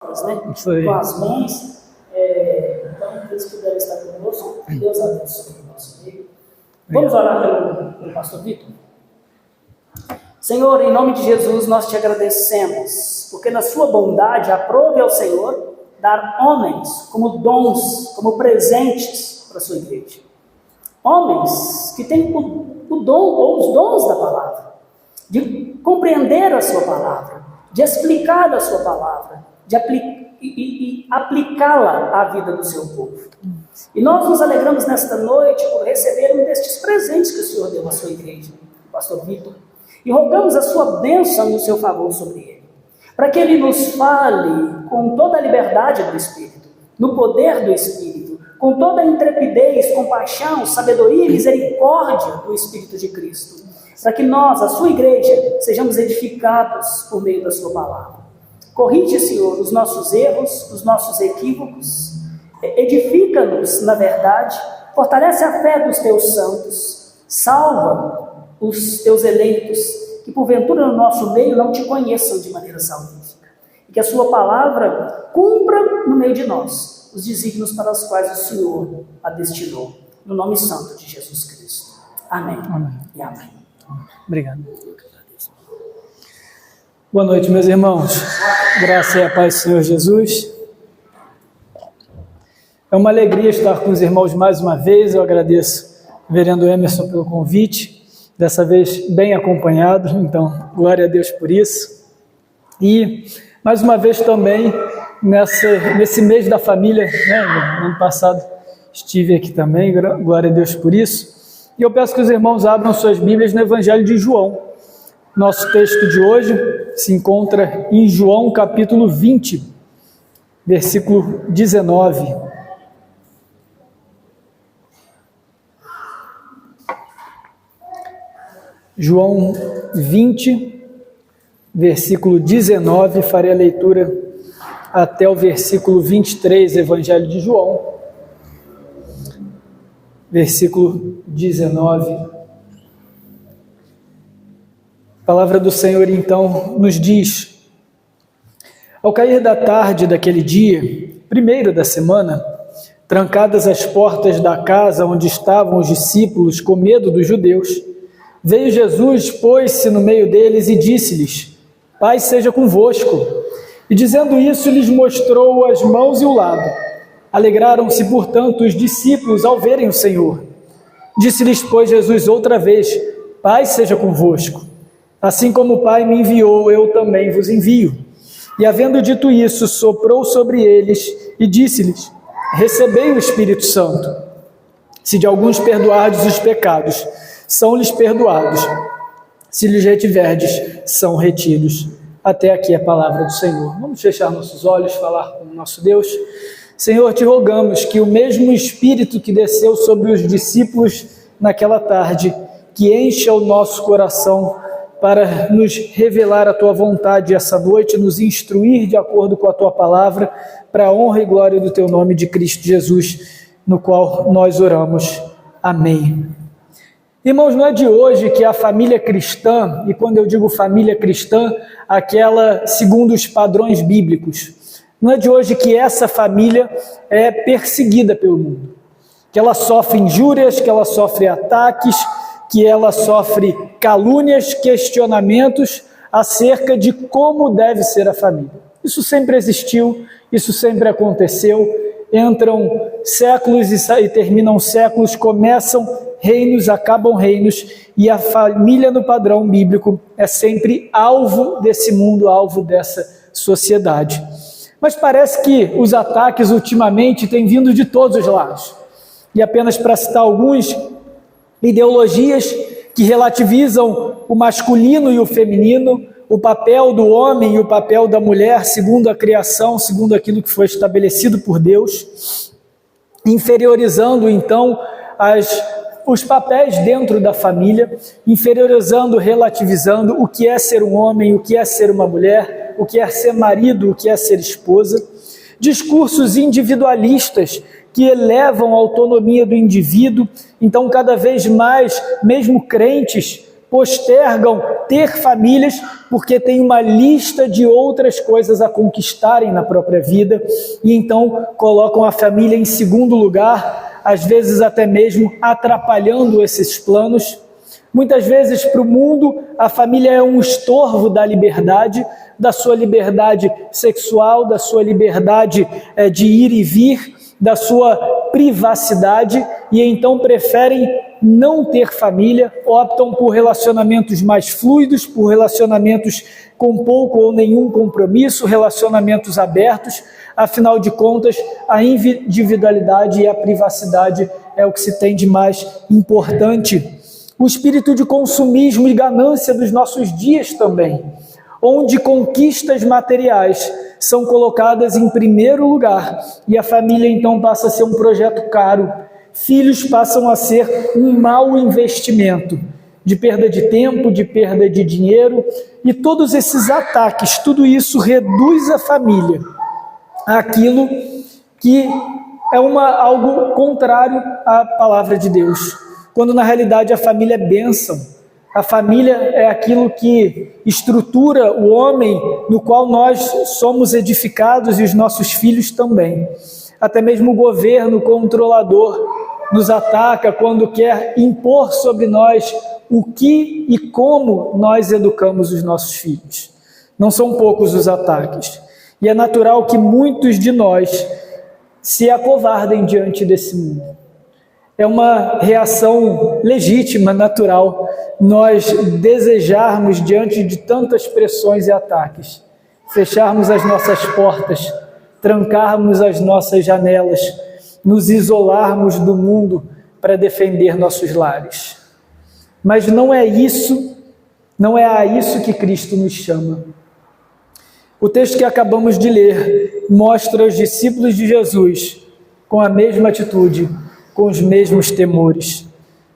né? Com as mães. Então, eles puderem estar conosco, Deus abençoe o nosso meio. Vamos orar pelo pastor Vitor? Senhor, em nome de Jesus, nós te agradecemos, porque na sua bondade aprove ao Senhor dar homens como dons, como presentes para a sua igreja. Homens que têm o dom ou os dons da palavra, de compreender a sua palavra, de explicar a sua palavra, de aplicá-la à vida do seu povo. E nós nos alegramos nesta noite por receber um destes presentes que o Senhor deu à sua igreja, o pastor Vitor, e rogamos a sua bênção e o seu favor sobre ele, para que ele nos fale com toda a liberdade do Espírito, no poder do Espírito, com toda a intrepidez, compaixão, sabedoria e misericórdia do Espírito de Cristo, para que nós, a sua igreja, sejamos edificados por meio da sua palavra. Corrige, Senhor, os nossos erros, os nossos equívocos, edifica-nos na verdade, fortalece a fé dos teus santos, salva os teus eleitos, que porventura no nosso meio não te conheçam de maneira salvífica, e que a sua palavra cumpra no meio de nós os desígnios para os quais o Senhor a destinou, no nome santo de Jesus Cristo. Amém. Amém. E amém. Obrigado. Boa noite, meus irmãos. Graça e a paz do Senhor Jesus. É uma alegria estar com os irmãos mais uma vez. Eu agradeço ao reverendo Emerson pelo convite, dessa vez bem acompanhado, então glória a Deus por isso. E mais uma vez também nesse mês da família, né? No ano passado estive aqui também, glória a Deus por isso. E eu peço que os irmãos abram suas Bíblias no Evangelho de João. Nosso texto de hoje se encontra em João capítulo 20, versículo 19. João 20, versículo 19, farei a leitura até o versículo 23, Evangelho de João, versículo 19. A palavra do Senhor então nos diz: ao cair da tarde daquele dia, primeiro da semana, trancadas as portas da casa onde estavam os discípulos com medo dos judeus, veio Jesus, pôs-se no meio deles e disse-lhes: paz seja convosco. E dizendo isso, lhes mostrou as mãos e o lado. Alegraram-se, portanto, os discípulos ao verem o Senhor. Disse-lhes, pois, Jesus outra vez: paz seja convosco. Assim como o Pai me enviou, eu também vos envio. E havendo dito isso, soprou sobre eles e disse-lhes: recebei o Espírito Santo. Se de alguns perdoardes os pecados, são-lhes perdoados. Se lhes retiverdes, são retidos. Até aqui a palavra do Senhor. Vamos fechar nossos olhos, falar com o nosso Deus. Senhor, te rogamos que o mesmo Espírito que desceu sobre os discípulos naquela tarde, que encha o nosso coração para nos revelar a tua vontade essa noite, nos instruir de acordo com a tua palavra, para a honra e glória do teu nome de Cristo Jesus, no qual nós oramos. Amém. Irmãos, não é de hoje que a família cristã, e quando eu digo família cristã, aquela segundo os padrões bíblicos, não é de hoje que essa família é perseguida pelo mundo, que ela sofre injúrias, que ela sofre ataques, que ela sofre calúnias, questionamentos acerca de como deve ser a família. Isso sempre existiu, isso sempre aconteceu, entram séculos e terminam séculos, começam reinos, acabam reinos, e a família no padrão bíblico é sempre alvo desse mundo, alvo dessa sociedade. Mas parece que os ataques ultimamente têm vindo de todos os lados. E apenas para citar alguns, ideologias que relativizam o masculino e o feminino, o papel do homem e o papel da mulher, segundo a criação, segundo aquilo que foi estabelecido por Deus, inferiorizando então os papéis dentro da família, inferiorizando, relativizando o que é ser um homem, o que é ser uma mulher, o que é ser marido, o que é ser esposa, discursos individualistas que elevam a autonomia do indivíduo. Então, cada vez mais, mesmo crentes, postergam ter famílias porque tem uma lista de outras coisas a conquistarem na própria vida e então colocam a família em segundo lugar, às vezes até mesmo atrapalhando esses planos. Muitas vezes para o mundo a família é um estorvo da liberdade, da sua liberdade sexual, da sua liberdade de ir e vir, da sua privacidade, e então preferem não ter família, optam por relacionamentos mais fluidos, por relacionamentos com pouco ou nenhum compromisso, relacionamentos abertos. Afinal de contas, a individualidade e a privacidade é o que se tem de mais importante. O espírito de consumismo e ganância dos nossos dias também, onde conquistas materiais são colocadas em primeiro lugar e a família então passa a ser um projeto caro. Filhos passam a ser um mau investimento, de perda de tempo, de perda de dinheiro, e todos esses ataques, tudo isso reduz a família àquilo que é algo contrário à palavra de Deus, quando na realidade a família é bênção. A família é aquilo que estrutura o homem, no qual nós somos edificados e os nossos filhos também. Até mesmo o governo controlador nos ataca quando quer impor sobre nós o que e como nós educamos os nossos filhos. Não são poucos os ataques. E é natural que muitos de nós se acovardem diante desse mundo. É uma reação legítima, natural, nós desejarmos, diante de tantas pressões e ataques, fecharmos as nossas portas, trancarmos as nossas janelas, nos isolarmos do mundo para defender nossos lares. Mas não é a isso que Cristo nos chama. O texto que acabamos de ler mostra os discípulos de Jesus com a mesma atitude, com os mesmos temores.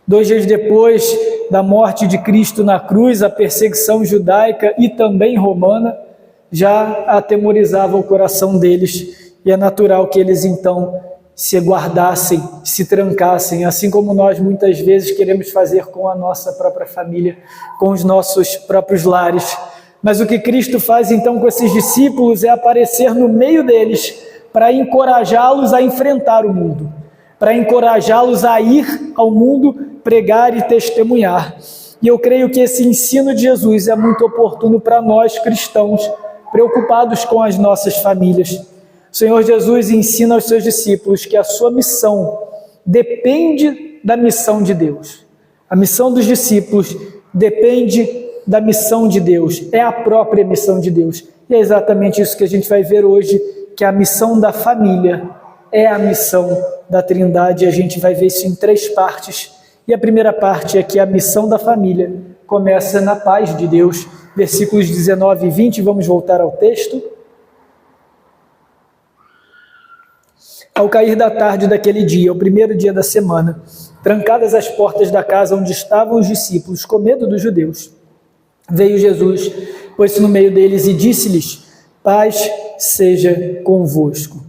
2 dias depois da morte de Cristo na cruz, a perseguição judaica e também romana já atemorizava o coração deles, e é natural que eles então se guardassem, se trancassem, assim como nós muitas vezes queremos fazer com a nossa própria família, com os nossos próprios lares. Mas o que Cristo faz então com esses discípulos é aparecer no meio deles para encorajá-los a enfrentar o mundo, para encorajá-los a ir ao mundo, pregar e testemunhar. E eu creio que esse ensino de Jesus é muito oportuno para nós cristãos, preocupados com as nossas famílias. O Senhor Jesus ensina aos seus discípulos que a sua missão depende da missão de Deus. A missão dos discípulos depende da missão de Deus, é a própria missão de Deus. E é exatamente isso que a gente vai ver hoje, que a missão da família é a missão da Trindade, e a gente vai ver isso em 3 partes. E a primeira parte é que a missão da família começa na paz de Deus. Versículos 19 e 20, vamos voltar ao texto. Ao cair da tarde daquele dia, o primeiro dia da semana, trancadas as portas da casa onde estavam os discípulos, com medo dos judeus, veio Jesus, pôs-se no meio deles e disse-lhes: paz seja convosco.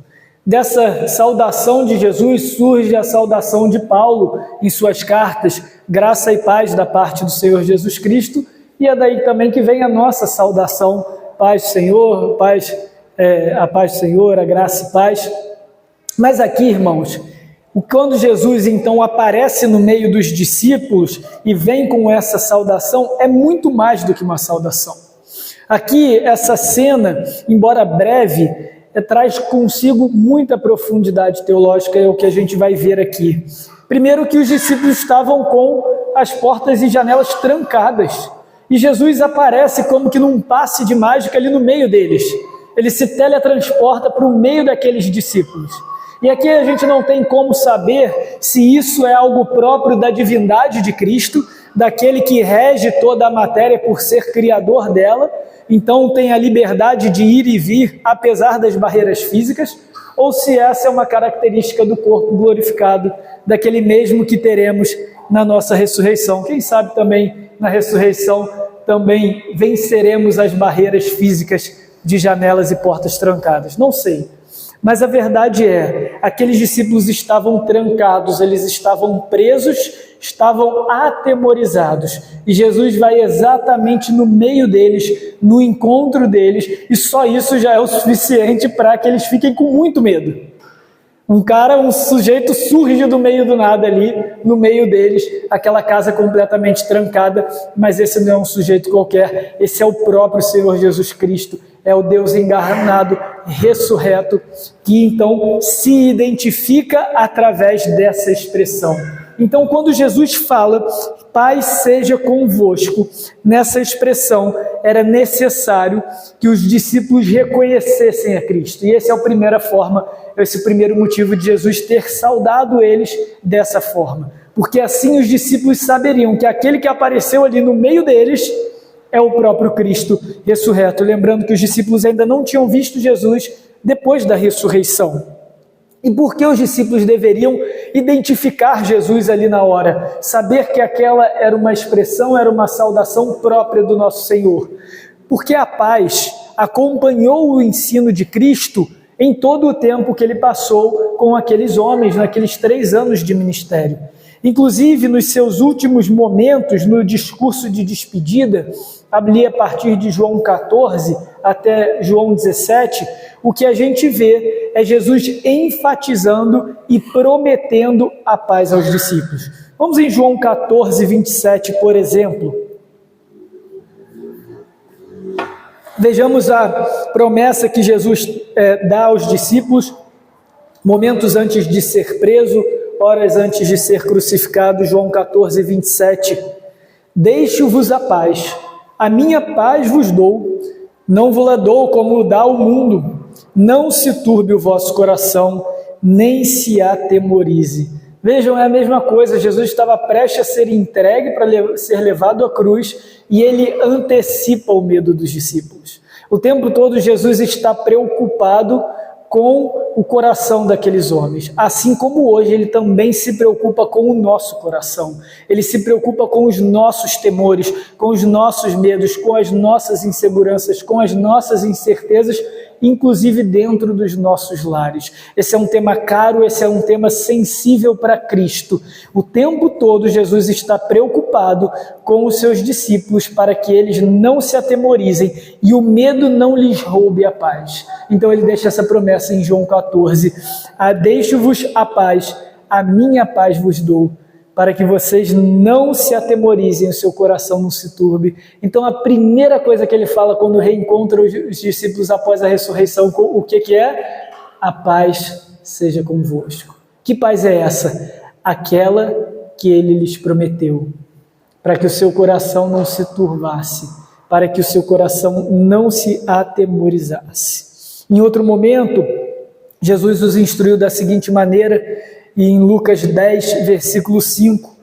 Dessa saudação de Jesus surge a saudação de Paulo em suas cartas, graça e paz da parte do Senhor Jesus Cristo, e é daí também que vem a nossa saudação, paz do Senhor, a paz do Senhor, a graça e paz. Mas aqui, irmãos, quando Jesus então aparece no meio dos discípulos e vem com essa saudação, é muito mais do que uma saudação. Aqui, essa cena, embora breve, traz consigo muita profundidade teológica, é o que a gente vai ver aqui. Primeiro, que os discípulos estavam com as portas e janelas trancadas, e Jesus aparece como que num passe de mágica ali no meio deles. Ele se teletransporta para o meio daqueles discípulos. E aqui a gente não tem como saber se isso é algo próprio da divindade de Cristo, daquele que rege toda a matéria por ser criador dela, então tem a liberdade de ir e vir apesar das barreiras físicas, ou se essa é uma característica do corpo glorificado, daquele mesmo que teremos na nossa ressurreição. Quem sabe também na ressurreição também venceremos as barreiras físicas de janelas e portas trancadas, não sei. Mas a verdade é, aqueles discípulos estavam trancados, eles estavam presos, estavam atemorizados. E Jesus vai exatamente no meio deles, no encontro deles, e só isso já é o suficiente para que eles fiquem com muito medo. Um sujeito surge do meio do nada ali, no meio deles, aquela casa completamente trancada, mas esse não é um sujeito qualquer, esse é o próprio Senhor Jesus Cristo, é o Deus encarnado, ressurreto, que então se identifica através dessa expressão. Então, quando Jesus fala, paz seja convosco, nessa expressão era necessário que os discípulos reconhecessem a Cristo. E essa é a primeira forma, esse é o primeiro motivo de Jesus ter saudado eles dessa forma. Porque assim os discípulos saberiam que aquele que apareceu ali no meio deles é o próprio Cristo ressurreto. Lembrando que os discípulos ainda não tinham visto Jesus depois da ressurreição. E por que os discípulos deveriam identificar Jesus ali na hora? Saber que aquela era uma expressão, era uma saudação própria do nosso Senhor. Porque a paz acompanhou o ensino de Cristo em todo o tempo que ele passou com aqueles homens, naqueles 3 anos de ministério. Inclusive, nos seus últimos momentos, no discurso de despedida, ali a partir de João 14 até João 17, o que a gente vê é Jesus enfatizando e prometendo a paz aos discípulos. Vamos em João 14, 27, por exemplo. Vejamos a promessa que Jesus dá aos discípulos, momentos antes de ser preso, horas antes de ser crucificado. João 14, 27. Deixo-vos a paz, a minha paz vos dou, não vos-la dou como dá o mundo. Não se turbe o vosso coração, nem se atemorize. Vejam, é a mesma coisa, Jesus estava prestes a ser entregue para ser levado à cruz e ele antecipa o medo dos discípulos. O tempo todo Jesus está preocupado com o coração daqueles homens, assim como hoje ele também se preocupa com o nosso coração, ele se preocupa com os nossos temores, com os nossos medos, com as nossas inseguranças, com as nossas incertezas, inclusive dentro dos nossos lares. Esse é um tema caro, esse é um tema sensível para Cristo. O tempo todo Jesus está preocupado com os seus discípulos para que eles não se atemorizem e o medo não lhes roube a paz. Então ele deixa essa promessa em João 14, deixo-vos a paz, a minha paz vos dou, para que vocês não se atemorizem, o seu coração não se turbe. Então a primeira coisa que ele fala quando reencontra os discípulos após a ressurreição, o que é? A paz seja convosco. Que paz é essa? Aquela que ele lhes prometeu, para que o seu coração não se turbasse, para que o seu coração não se atemorizasse. Em outro momento, Jesus os instruiu da seguinte maneira, e em Lucas 10, versículo 5,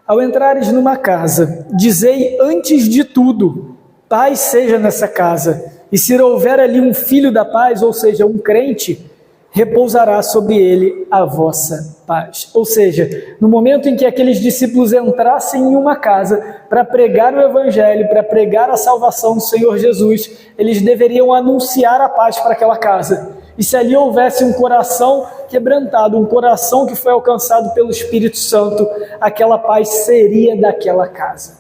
ao entrares numa casa, dizei antes de tudo, paz seja nessa casa, e se houver ali um filho da paz, ou seja, um crente, repousará sobre ele a vossa paz. Ou seja, no momento em que aqueles discípulos entrassem em uma casa para pregar o evangelho, para pregar a salvação do Senhor Jesus, eles deveriam anunciar a paz para aquela casa. E se ali houvesse um coração quebrantado, um coração que foi alcançado pelo Espírito Santo, aquela paz seria daquela casa.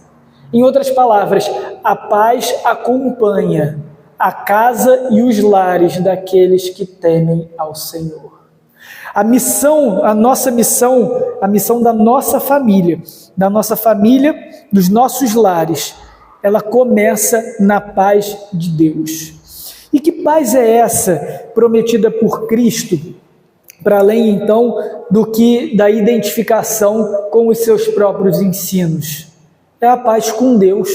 Em outras palavras, a paz acompanha a casa e os lares daqueles que temem ao Senhor. A nossa missão, a missão da nossa família, dos nossos lares, ela começa na paz de Deus. E que paz é essa prometida por Cristo, para além então do que da identificação com os seus próprios ensinos? É a paz com Deus.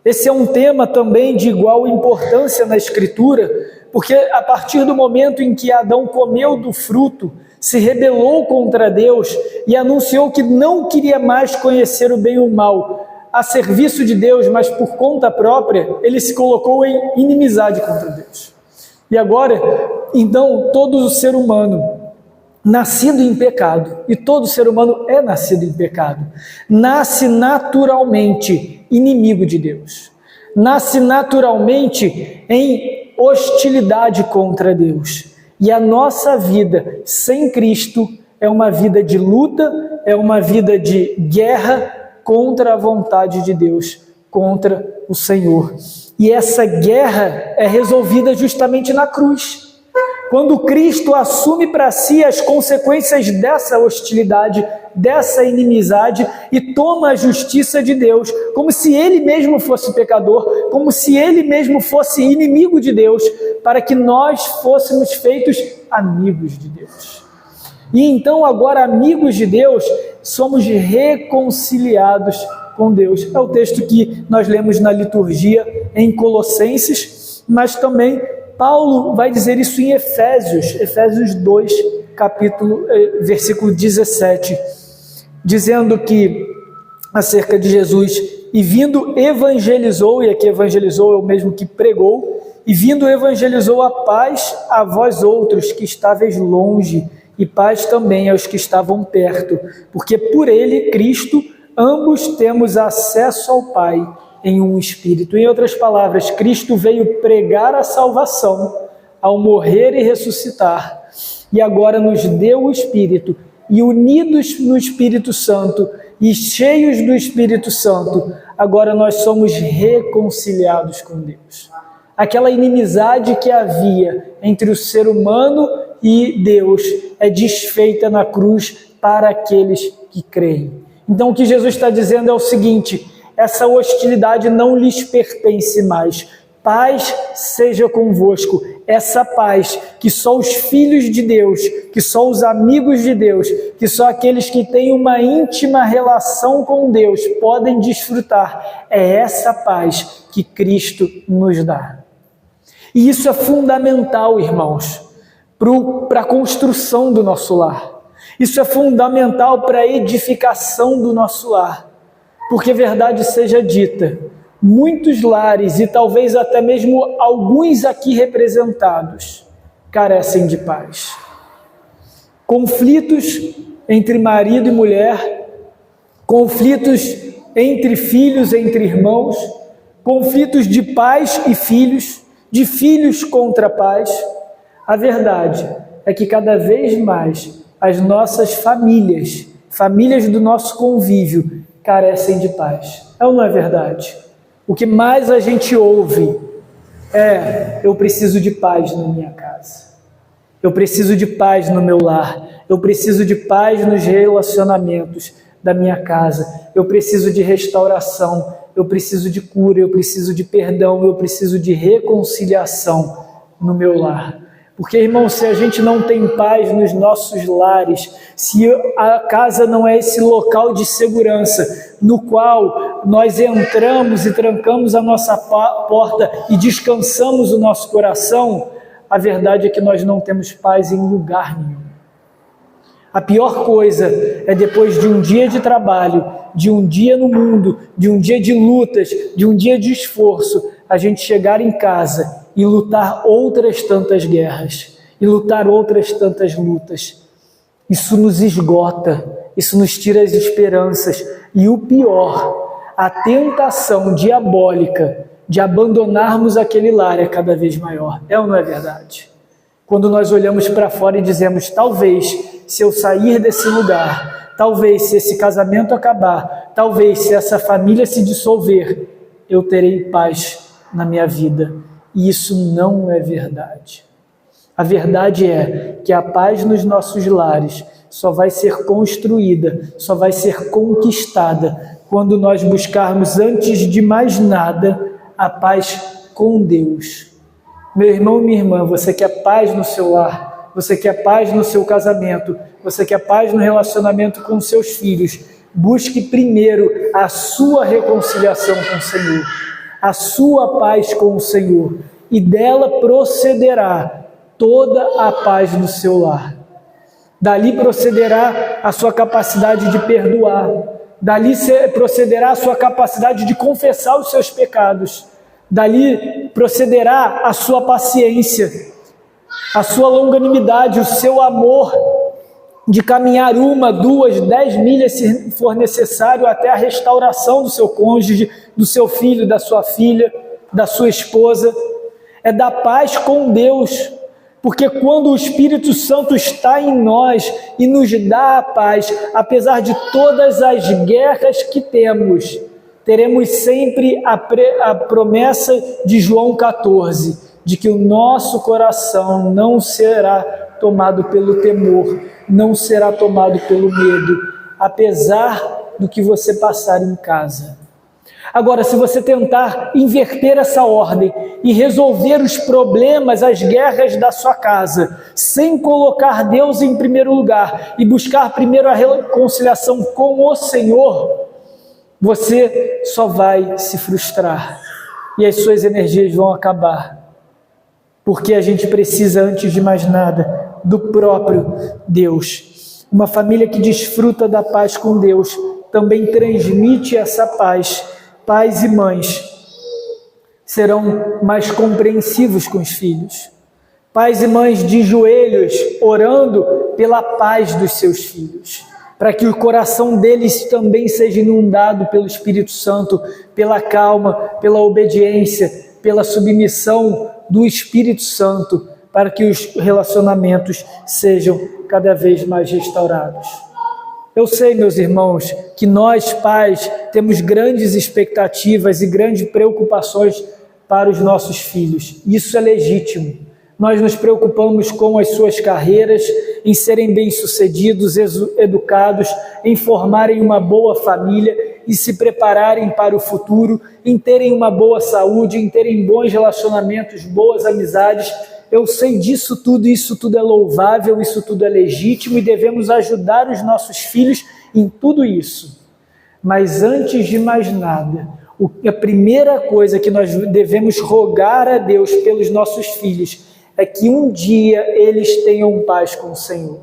Esse é um tema também de igual importância na Escritura, porque a partir do momento em que Adão comeu do fruto, se rebelou contra Deus e anunciou que não queria mais conhecer o bem e o mal, a serviço de Deus, mas por conta própria, ele se colocou em inimizade contra Deus. E agora, então, todo ser humano nascido em pecado, e todo ser humano é nascido em pecado, nasce naturalmente inimigo de Deus, nasce naturalmente em hostilidade contra Deus. E a nossa vida sem Cristo é uma vida de luta, é uma vida de guerra contra a vontade de Deus, contra o Senhor. E essa guerra é resolvida justamente na cruz. Quando Cristo assume para si as consequências dessa hostilidade, dessa inimizade, e toma a justiça de Deus, como se ele mesmo fosse pecador, como se ele mesmo fosse inimigo de Deus, para que nós fôssemos feitos amigos de Deus. E então agora, amigos de Deus, somos reconciliados com Deus. É o texto que nós lemos na liturgia em Colossenses, mas também Paulo vai dizer isso em Efésios 2, versículo 17, dizendo que, acerca de Jesus, e vindo evangelizou, e aqui evangelizou é o mesmo que pregou, e vindo evangelizou a paz a vós outros que estáveis longe, e paz também aos que estavam perto, porque por ele, Cristo, ambos temos acesso ao Pai em um Espírito. Em outras palavras, Cristo veio pregar a salvação ao morrer e ressuscitar, e agora nos deu o Espírito, e unidos no Espírito Santo, e cheios do Espírito Santo, agora nós somos reconciliados com Deus. Aquela inimizade que havia entre o ser humano e Deus é desfeita na cruz para aqueles que creem. Então o que Jesus está dizendo é o seguinte: essa hostilidade não lhes pertence mais. Paz seja convosco. Essa paz que só os filhos de Deus, que só os amigos de Deus, que só aqueles que têm uma íntima relação com Deus podem desfrutar, é essa paz que Cristo nos dá. E isso é fundamental, irmãos, para a construção do nosso lar. Isso é fundamental para a edificação do nosso lar. Porque verdade seja dita, muitos lares e talvez até mesmo alguns aqui representados carecem de paz. Conflitos entre marido e mulher, conflitos entre filhos, entre irmãos, conflitos de pais e filhos, de filhos contra pais. A verdade é que cada vez mais as nossas famílias do nosso convívio, carecem de paz. É ou não é verdade? O que mais a gente ouve é: eu preciso de paz na minha casa, eu preciso de paz no meu lar, eu preciso de paz nos relacionamentos da minha casa, eu preciso de restauração, eu preciso de cura, eu preciso de perdão, eu preciso de reconciliação no meu lar. Porque, irmão, se a gente não tem paz nos nossos lares, se a casa não é esse local de segurança no qual nós entramos e trancamos a nossa porta e descansamos o nosso coração, a verdade é que nós não temos paz em lugar nenhum. A pior coisa é, depois de um dia de trabalho, de um dia no mundo, de um dia de lutas, de um dia de esforço, a gente chegar em casa e lutar outras tantas guerras, e lutar outras tantas lutas. Isso nos esgota, isso nos tira as esperanças. E o pior, a tentação diabólica de abandonarmos aquele lar é cada vez maior. É ou não é verdade? Quando nós olhamos para fora e dizemos: talvez, se eu sair desse lugar, talvez, se esse casamento acabar, talvez, se essa família se dissolver, eu terei paz na minha vida. E isso não é verdade. A verdade é que a paz nos nossos lares só vai ser construída, só vai ser conquistada quando nós buscarmos, antes de mais nada, a paz com Deus. Meu irmão e minha irmã, você quer paz no seu lar, você quer paz no seu casamento, você quer paz no relacionamento com seus filhos, busque primeiro a sua reconciliação com o Senhor, a sua paz com o Senhor, e dela procederá toda a paz do seu lar. Dali procederá a sua capacidade de perdoar, dali procederá a sua capacidade de confessar os seus pecados, dali procederá a sua paciência, a sua longanimidade, o seu amor de caminhar 1, 2, 10 milhas se for necessário até a restauração do seu cônjuge, do seu filho, da sua filha, da sua esposa. É da paz com Deus, porque quando o Espírito Santo está em nós e nos dá a paz, apesar de todas as guerras que temos, teremos sempre a promessa de João 14, de que o nosso coração não será tomado pelo temor, não será tomado pelo medo, apesar do que você passar em casa. Agora, se você tentar inverter essa ordem e resolver os problemas, as guerras da sua casa, sem colocar Deus em primeiro lugar e buscar primeiro a reconciliação com o Senhor, você só vai se frustrar e as suas energias vão acabar. Porque a gente precisa, antes de mais nada, do próprio Deus. Uma família que desfruta da paz com Deus também transmite essa paz. Pais e mães serão mais compreensivos com os filhos. Pais e mães de joelhos orando pela paz dos seus filhos, para que o coração deles também seja inundado pelo Espírito Santo, pela calma, pela obediência, pela submissão do Espírito Santo, para que os relacionamentos sejam cada vez mais restaurados. Eu sei, meus irmãos, que nós, pais, temos grandes expectativas e grandes preocupações para os nossos filhos. Isso é legítimo. Nós nos preocupamos com as suas carreiras, em serem bem-sucedidos, educados, em formarem uma boa família e se prepararem para o futuro, em terem uma boa saúde, em terem bons relacionamentos, boas amizades. Eu sei disso tudo, isso tudo é louvável, isso tudo é legítimo e devemos ajudar os nossos filhos em tudo isso. Mas antes de mais nada, a primeira coisa que nós devemos rogar a Deus pelos nossos filhos é que um dia eles tenham paz com o Senhor.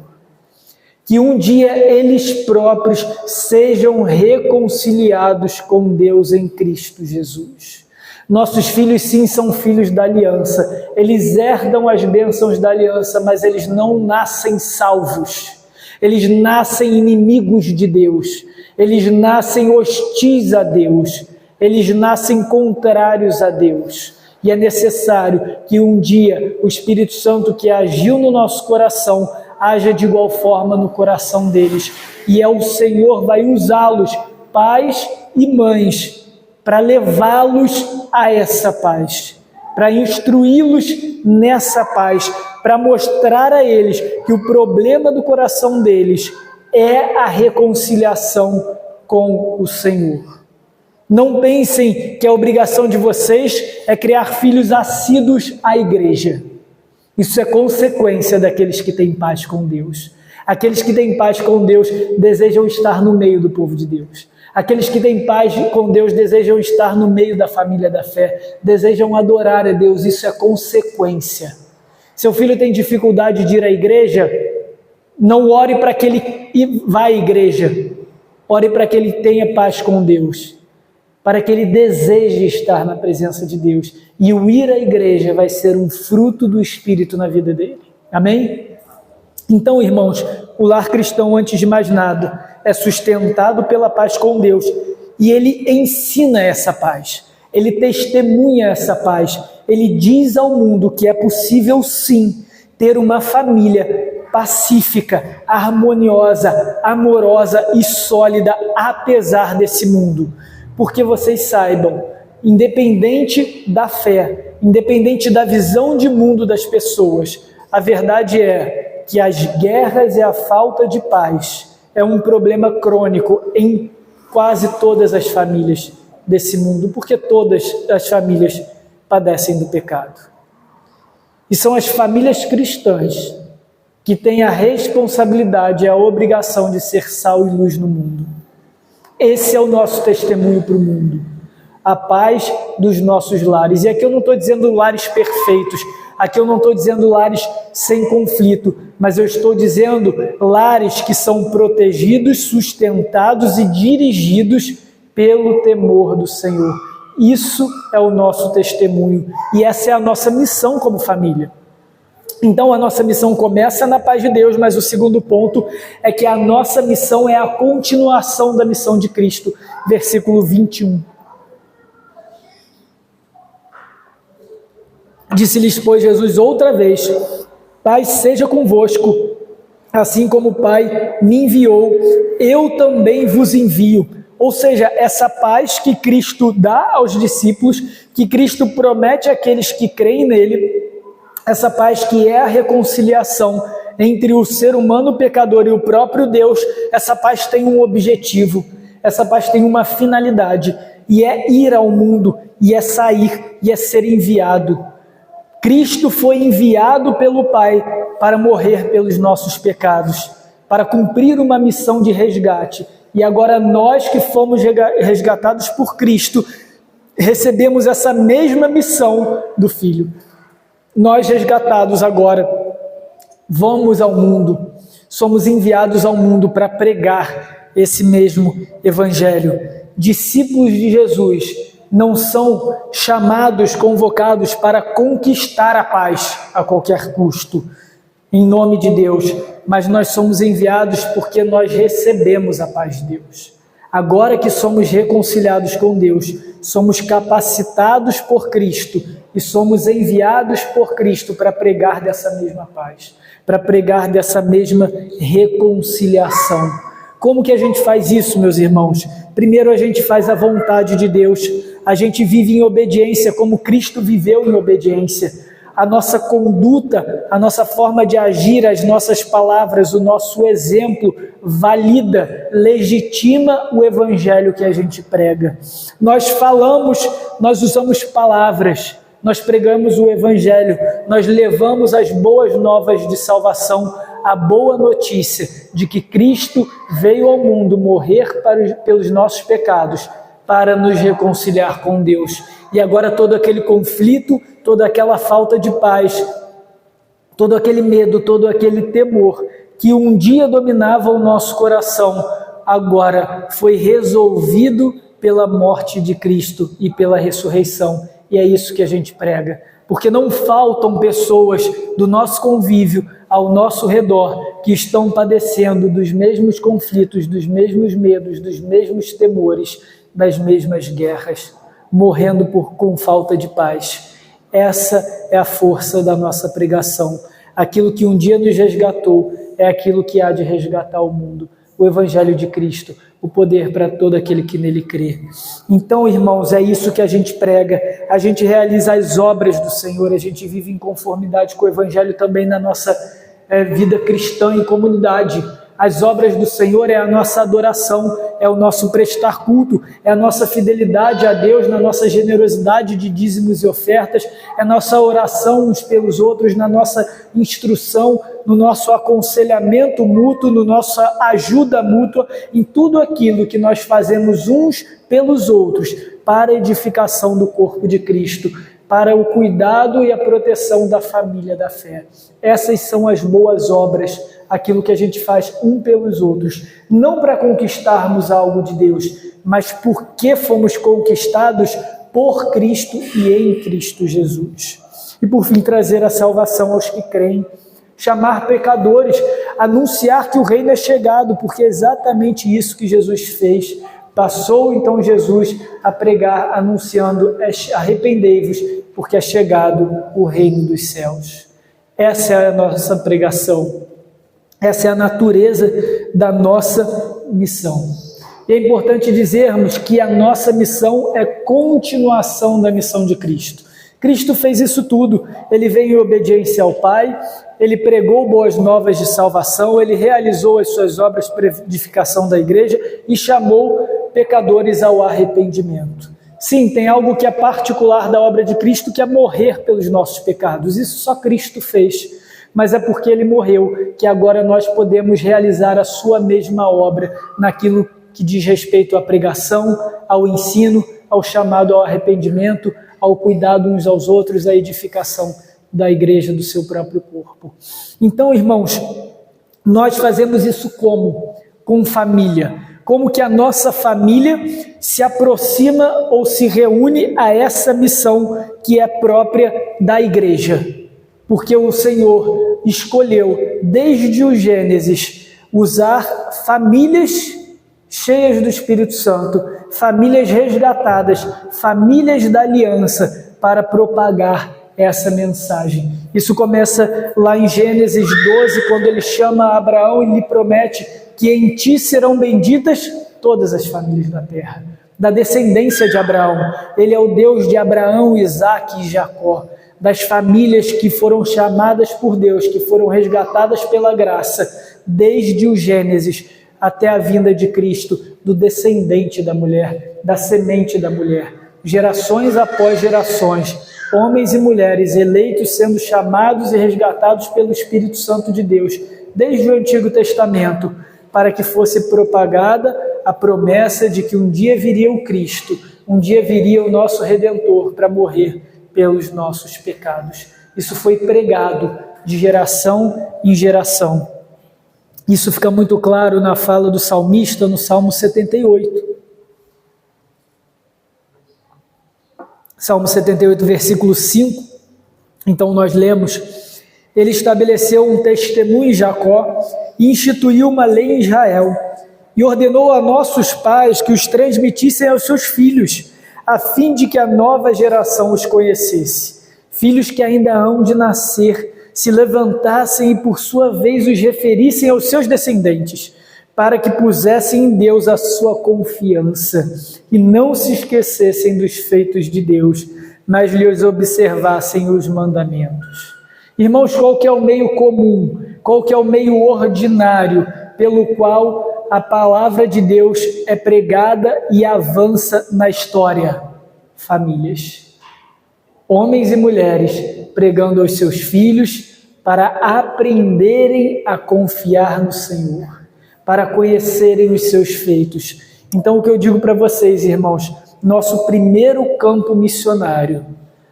Que um dia eles próprios sejam reconciliados com Deus em Cristo Jesus. Nossos filhos, sim, são filhos da aliança. Eles herdam as bênçãos da aliança, mas eles não nascem salvos. Eles nascem inimigos de Deus. Eles nascem hostis a Deus. Eles nascem contrários a Deus. E é necessário que um dia o Espírito Santo que agiu no nosso coração haja de igual forma no coração deles. E o Senhor vai usá-los, pais e mães, para levá-los a essa paz, para instruí-los nessa paz, para mostrar a eles que o problema do coração deles é a reconciliação com o Senhor. Não pensem que a obrigação de vocês é criar filhos assíduos à igreja. Isso é consequência daqueles que têm paz com Deus. Aqueles que têm paz com Deus desejam estar no meio do povo de Deus. Aqueles que têm paz com Deus desejam estar no meio da família da fé, desejam adorar a Deus, isso é consequência. Seu filho tem dificuldade de ir à igreja, não ore para que ele vá à igreja, ore para que ele tenha paz com Deus, para que ele deseje estar na presença de Deus, e o ir à igreja vai ser um fruto do Espírito na vida dele. Amém? Então, irmãos, o lar cristão, antes de mais nada, é sustentado pela paz com Deus, e ele ensina essa paz, ele testemunha essa paz, ele diz ao mundo que é possível sim ter uma família pacífica, harmoniosa, amorosa e sólida, apesar desse mundo. Porque vocês saibam, independente da fé, independente da visão de mundo das pessoas, a verdade é que as guerras e a falta de paz é um problema crônico em quase todas as famílias desse mundo, porque todas as famílias padecem do pecado. E são as famílias cristãs que têm a responsabilidade e a obrigação de ser sal e luz no mundo. Esse é o nosso testemunho para o mundo, a paz dos nossos lares. E aqui eu não estou dizendo lares perfeitos, aqui eu não estou dizendo lares sem conflito, mas eu estou dizendo lares que são protegidos, sustentados e dirigidos pelo temor do Senhor. Isso é o nosso testemunho e essa é a nossa missão como família. Então a nossa missão começa na paz de Deus, mas o segundo ponto é que a nossa missão é a continuação da missão de Cristo. Versículo 21. Disse-lhes, pois, Jesus outra vez, Paz seja convosco, assim como o Pai me enviou, eu também vos envio. Ou seja, essa paz que Cristo dá aos discípulos, que Cristo promete àqueles que creem nele, essa paz que é a reconciliação entre o ser humano pecador e o próprio Deus, essa paz tem um objetivo, essa paz tem uma finalidade, e é ir ao mundo, e é sair, e é ser enviado. Cristo foi enviado pelo Pai para morrer pelos nossos pecados, para cumprir uma missão de resgate. E agora nós que fomos resgatados por Cristo, recebemos essa mesma missão do Filho. Nós resgatados agora, vamos ao mundo, somos enviados ao mundo para pregar esse mesmo Evangelho. Discípulos de Jesus não são chamados, convocados para conquistar a paz a qualquer custo, em nome de Deus, mas nós somos enviados porque nós recebemos a paz de Deus. Agora que somos reconciliados com Deus, somos capacitados por Cristo e somos enviados por Cristo para pregar dessa mesma paz, para pregar dessa mesma reconciliação. Como que a gente faz isso, meus irmãos? Primeiro, a gente faz a vontade de Deus, a gente vive em obediência como Cristo viveu em obediência. A nossa conduta, a nossa forma de agir, as nossas palavras, o nosso exemplo valida, legitima o Evangelho que a gente prega. Nós falamos, nós usamos palavras, nós pregamos o Evangelho, nós levamos as boas novas de salvação, a boa notícia de que Cristo veio ao mundo morrer pelos nossos pecados, para nos reconciliar com Deus. E agora todo aquele conflito, toda aquela falta de paz, todo aquele medo, todo aquele temor que um dia dominava o nosso coração, agora foi resolvido pela morte de Cristo e pela ressurreição. E é isso que a gente prega, porque não faltam pessoas do nosso convívio ao nosso redor que estão padecendo dos mesmos conflitos, dos mesmos medos, dos mesmos temores, das mesmas guerras, morrendo com falta de paz. Essa é a força da nossa pregação. Aquilo que um dia nos resgatou é aquilo que há de resgatar o mundo. O Evangelho de Cristo, o poder para todo aquele que nele crê. Então, irmãos, é isso que a gente prega. A gente realiza as obras do Senhor, a gente vive em conformidade com o Evangelho também na nossa vida cristã em comunidade. As obras do Senhor é a nossa adoração, é o nosso prestar culto, é a nossa fidelidade a Deus na nossa generosidade de dízimos e ofertas, é a nossa oração uns pelos outros, na nossa instrução, no nosso aconselhamento mútuo, no nossa ajuda mútua, em tudo aquilo que nós fazemos uns pelos outros, para a edificação do corpo de Cristo, para o cuidado e a proteção da família da fé. Essas são as boas obras, aquilo que a gente faz um pelos outros, não para conquistarmos algo de Deus, mas porque fomos conquistados por Cristo e em Cristo Jesus. E por fim, trazer a salvação aos que creem, chamar pecadores, anunciar que o reino é chegado, porque é exatamente isso que Jesus fez. Passou então Jesus a pregar, anunciando: arrependei-vos, porque é chegado o reino dos céus. Essa é a nossa pregação. Essa é a natureza da nossa missão. E é importante dizermos que a nossa missão é continuação da missão de Cristo. Cristo fez isso tudo. Ele veio em obediência ao Pai, ele pregou boas novas de salvação, ele realizou as suas obras para edificação da igreja e chamou pecadores ao arrependimento. Sim, tem algo que é particular da obra de Cristo, que é morrer pelos nossos pecados. Isso só Cristo fez. Mas é porque ele morreu que agora nós podemos realizar a sua mesma obra naquilo que diz respeito à pregação, ao ensino, ao chamado ao arrependimento, ao cuidado uns aos outros, à edificação da igreja, do seu próprio corpo. Então, irmãos, nós fazemos isso como? Com família. Como que a nossa família se aproxima ou se reúne a essa missão que é própria da igreja. Porque o Senhor escolheu, desde o Gênesis, usar famílias cheias do Espírito Santo, famílias resgatadas, famílias da aliança, para propagar essa mensagem. Isso começa lá em Gênesis 12, quando ele chama Abraão e lhe promete que em ti serão benditas todas as famílias da terra, da descendência de Abraão. Ele é o Deus de Abraão, Isaque e Jacó, das famílias que foram chamadas por Deus, que foram resgatadas pela graça, desde o Gênesis até a vinda de Cristo, do descendente da mulher, da semente da mulher. Gerações após gerações, homens e mulheres eleitos sendo chamados e resgatados pelo Espírito Santo de Deus, desde o Antigo Testamento, para que fosse propagada a promessa de que um dia viria o Cristo, um dia viria o nosso Redentor para morrer pelos nossos pecados. Isso foi pregado de geração em geração. Isso fica muito claro na fala do salmista no Salmo 78. Salmo 78, versículo 5. Então nós lemos: ele estabeleceu um testemunho em Jacó e instituiu uma lei em Israel, e ordenou a nossos pais que os transmitissem aos seus filhos, a fim de que a nova geração os conhecesse. Filhos que ainda hão de nascer, se levantassem e por sua vez os referissem aos seus descendentes, para que pusessem em Deus a sua confiança e não se esquecessem dos feitos de Deus, mas lhes observassem os mandamentos. Irmãos, qual que é o meio comum, qual que é o meio ordinário pelo qual a palavra de Deus é pregada e avança na história? Famílias. Homens e mulheres pregando aos seus filhos para aprenderem a confiar no Senhor, para conhecerem os seus feitos. Então, o que eu digo para vocês, irmãos, nosso primeiro campo missionário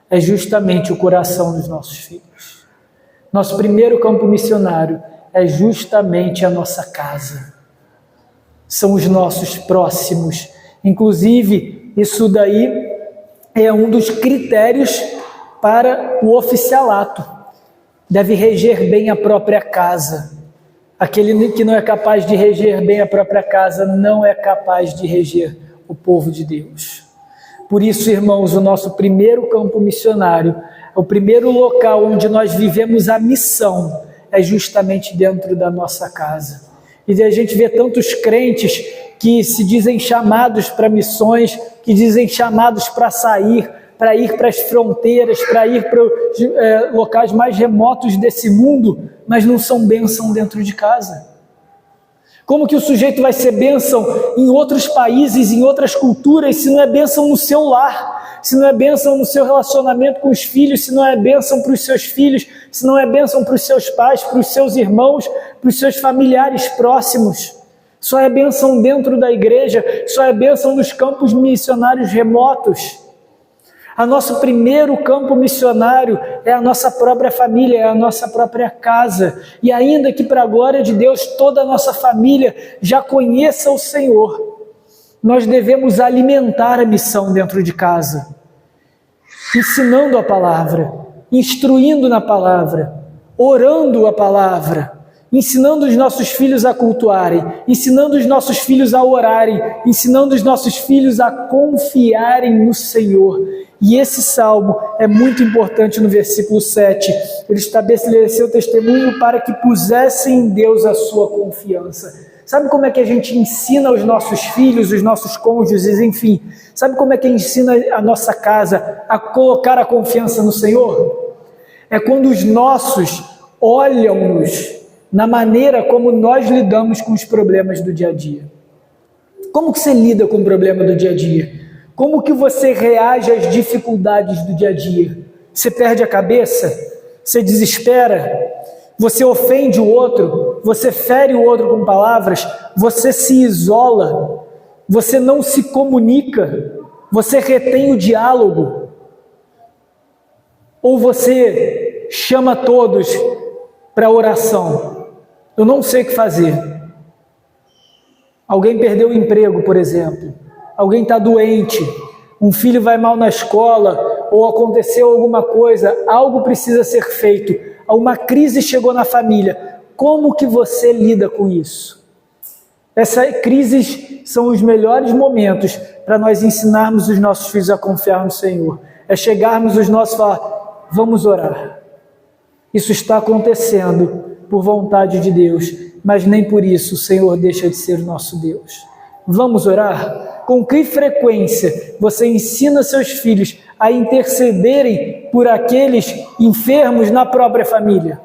é justamente o coração dos nossos filhos. Nosso primeiro campo missionário é justamente a nossa casa. São os nossos próximos. Inclusive, isso daí é um dos critérios para o oficialato. Deve reger bem a própria casa. Aquele que não é capaz de reger bem a própria casa não é capaz de reger o povo de Deus. Por isso, irmãos, o nosso primeiro campo missionário, o primeiro local onde nós vivemos a missão, é justamente dentro da nossa casa. E a gente vê tantos crentes que se dizem chamados para missões, que dizem chamados para sair, para ir para as fronteiras, para ir para os locais mais remotos desse mundo, mas não são bênção dentro de casa. Como que o sujeito vai ser bênção em outros países, em outras culturas, se não é bênção no seu lar, se não é bênção no seu relacionamento com os filhos, se não é bênção para os seus filhos, se não é bênção para os seus pais, para os seus irmãos, para os seus familiares próximos? Só é bênção dentro da igreja, só é bênção nos campos missionários remotos. O nosso primeiro campo missionário é a nossa própria família, é a nossa própria casa. E ainda que para a glória de Deus toda a nossa família já conheça o Senhor, nós devemos alimentar a missão dentro de casa, ensinando a palavra, instruindo na palavra, orando a palavra, ensinando os nossos filhos a cultuarem, ensinando os nossos filhos a orarem, ensinando os nossos filhos a confiarem no Senhor. E esse salmo é muito importante no versículo 7. Ele estabeleceu testemunho para que pusessem em Deus a sua confiança. Sabe como é que a gente ensina os nossos filhos, os nossos cônjuges, enfim? Sabe como é que ensina a nossa casa a colocar a confiança no Senhor? É quando os nossos olham-nos na maneira como nós lidamos com os problemas do dia a dia. Como que você lida com o problema do dia a dia? Como que você reage às dificuldades do dia a dia? Você perde a cabeça? Você desespera? Você ofende o outro? Você fere o outro com palavras? Você se isola? Você não se comunica? Você retém o diálogo? Ou você chama todos para oração? Eu não sei o que fazer. Alguém perdeu o emprego, por exemplo. Alguém está doente, um filho vai mal na escola, ou aconteceu alguma coisa, algo precisa ser feito, uma crise chegou na família. Como que você lida com isso? Essas crises são os melhores momentos para nós ensinarmos os nossos filhos a confiar no Senhor. É chegarmos os nossos e falar: vamos orar. Isso está acontecendo por vontade de Deus, mas nem por isso o Senhor deixa de ser nosso Deus. Vamos orar? Com que frequência você ensina seus filhos a intercederem por aqueles enfermos na própria família?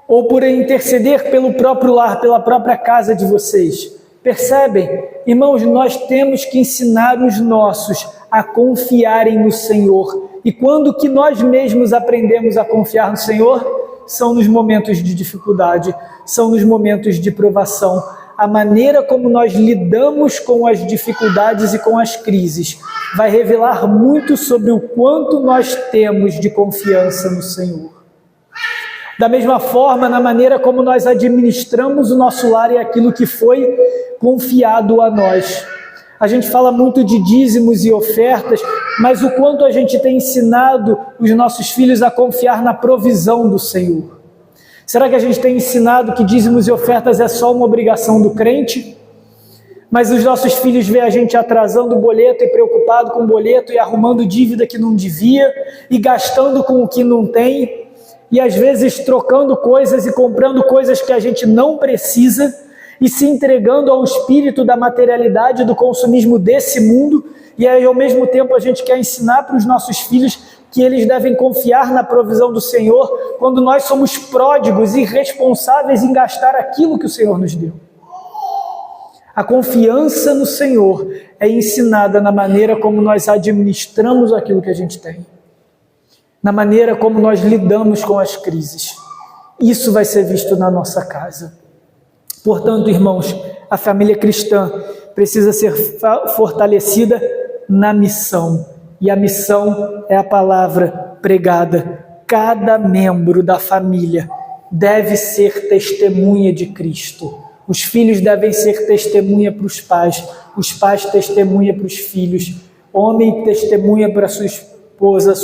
Ou por interceder pelo próprio lar, pela própria casa de vocês? Percebem? Irmãos, nós temos que ensinar os nossos a confiarem no Senhor. E quando que nós mesmos aprendemos a confiar no Senhor? São nos momentos de dificuldade, são nos momentos de provação. A maneira como nós lidamos com as dificuldades e com as crises vai revelar muito sobre o quanto nós temos de confiança no Senhor. Da mesma forma, na maneira como nós administramos o nosso lar e aquilo que foi confiado a nós. A gente fala muito de dízimos e ofertas, mas o quanto a gente tem ensinado os nossos filhos a confiar na provisão do Senhor? Será que a gente tem ensinado que dízimos e ofertas é só uma obrigação do crente? Mas os nossos filhos veem a gente atrasando o boleto e preocupado com o boleto e arrumando dívida que não devia e gastando com o que não tem e às vezes trocando coisas e comprando coisas que a gente não precisa e se entregando ao espírito da materialidade, do consumismo desse mundo, e aí ao mesmo tempo a gente quer ensinar para os nossos filhos que eles devem confiar na provisão do Senhor, quando nós somos pródigos e irresponsáveis em gastar aquilo que o Senhor nos deu. A confiança no Senhor é ensinada na maneira como nós administramos aquilo que a gente tem, na maneira como nós lidamos com as crises. Isso vai ser visto na nossa casa. Portanto, irmãos, a família cristã precisa ser fortalecida na missão. E a missão é a palavra pregada. Cada membro da família deve ser testemunha de Cristo. Os filhos devem ser testemunha para os pais testemunha para os filhos, homem testemunha para sua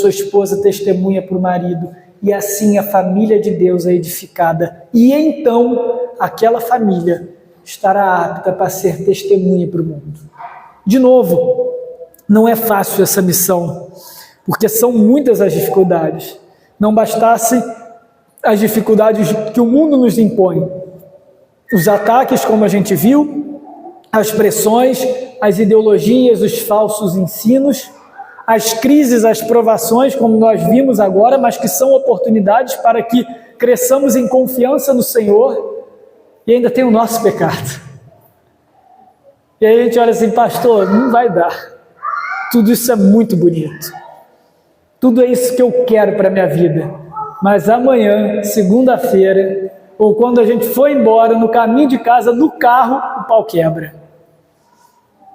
esposa testemunha para o marido. E assim a família de Deus é edificada. E então aquela família estará apta para ser testemunha para o mundo. De novo, não é fácil essa missão, porque são muitas as dificuldades. Não bastasse as dificuldades que o mundo nos impõe, os ataques, como a gente viu, as pressões, as ideologias, os falsos ensinos, as crises, as provações, como nós vimos agora, mas que são oportunidades para que cresçamos em confiança no Senhor. E ainda tem o nosso pecado. E aí a gente olha assim, pastor, não vai dar. Tudo isso é muito bonito. Tudo é isso que eu quero para a minha vida. Mas amanhã, segunda-feira, ou quando a gente for embora, no caminho de casa, no carro, o pau quebra.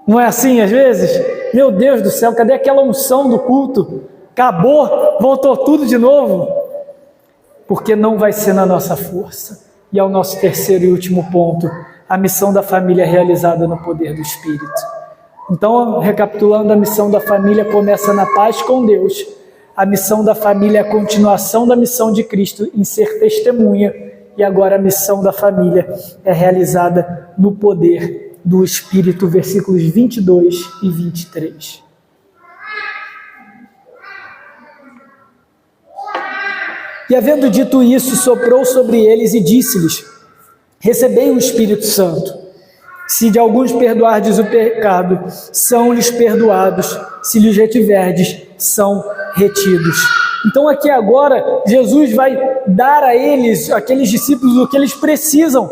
Não é assim às vezes? Meu Deus do céu, cadê aquela unção do culto? Acabou, voltou tudo de novo. Porque não vai ser na nossa força. E é o nosso terceiro e último ponto, a missão da família realizada no poder do Espírito. Então, recapitulando, a missão da família começa na paz com Deus. A missão da família é a continuação da missão de Cristo em ser testemunha. E agora a missão da família é realizada no poder do Espírito, versículos 22 e 23. E havendo dito isso, soprou sobre eles e disse-lhes: recebei o Espírito Santo. Se de alguns perdoardes o pecado, são-lhes perdoados. Se lhes retiverdes, são retidos. Então aqui agora, Jesus vai dar a eles, aqueles discípulos, o que eles precisam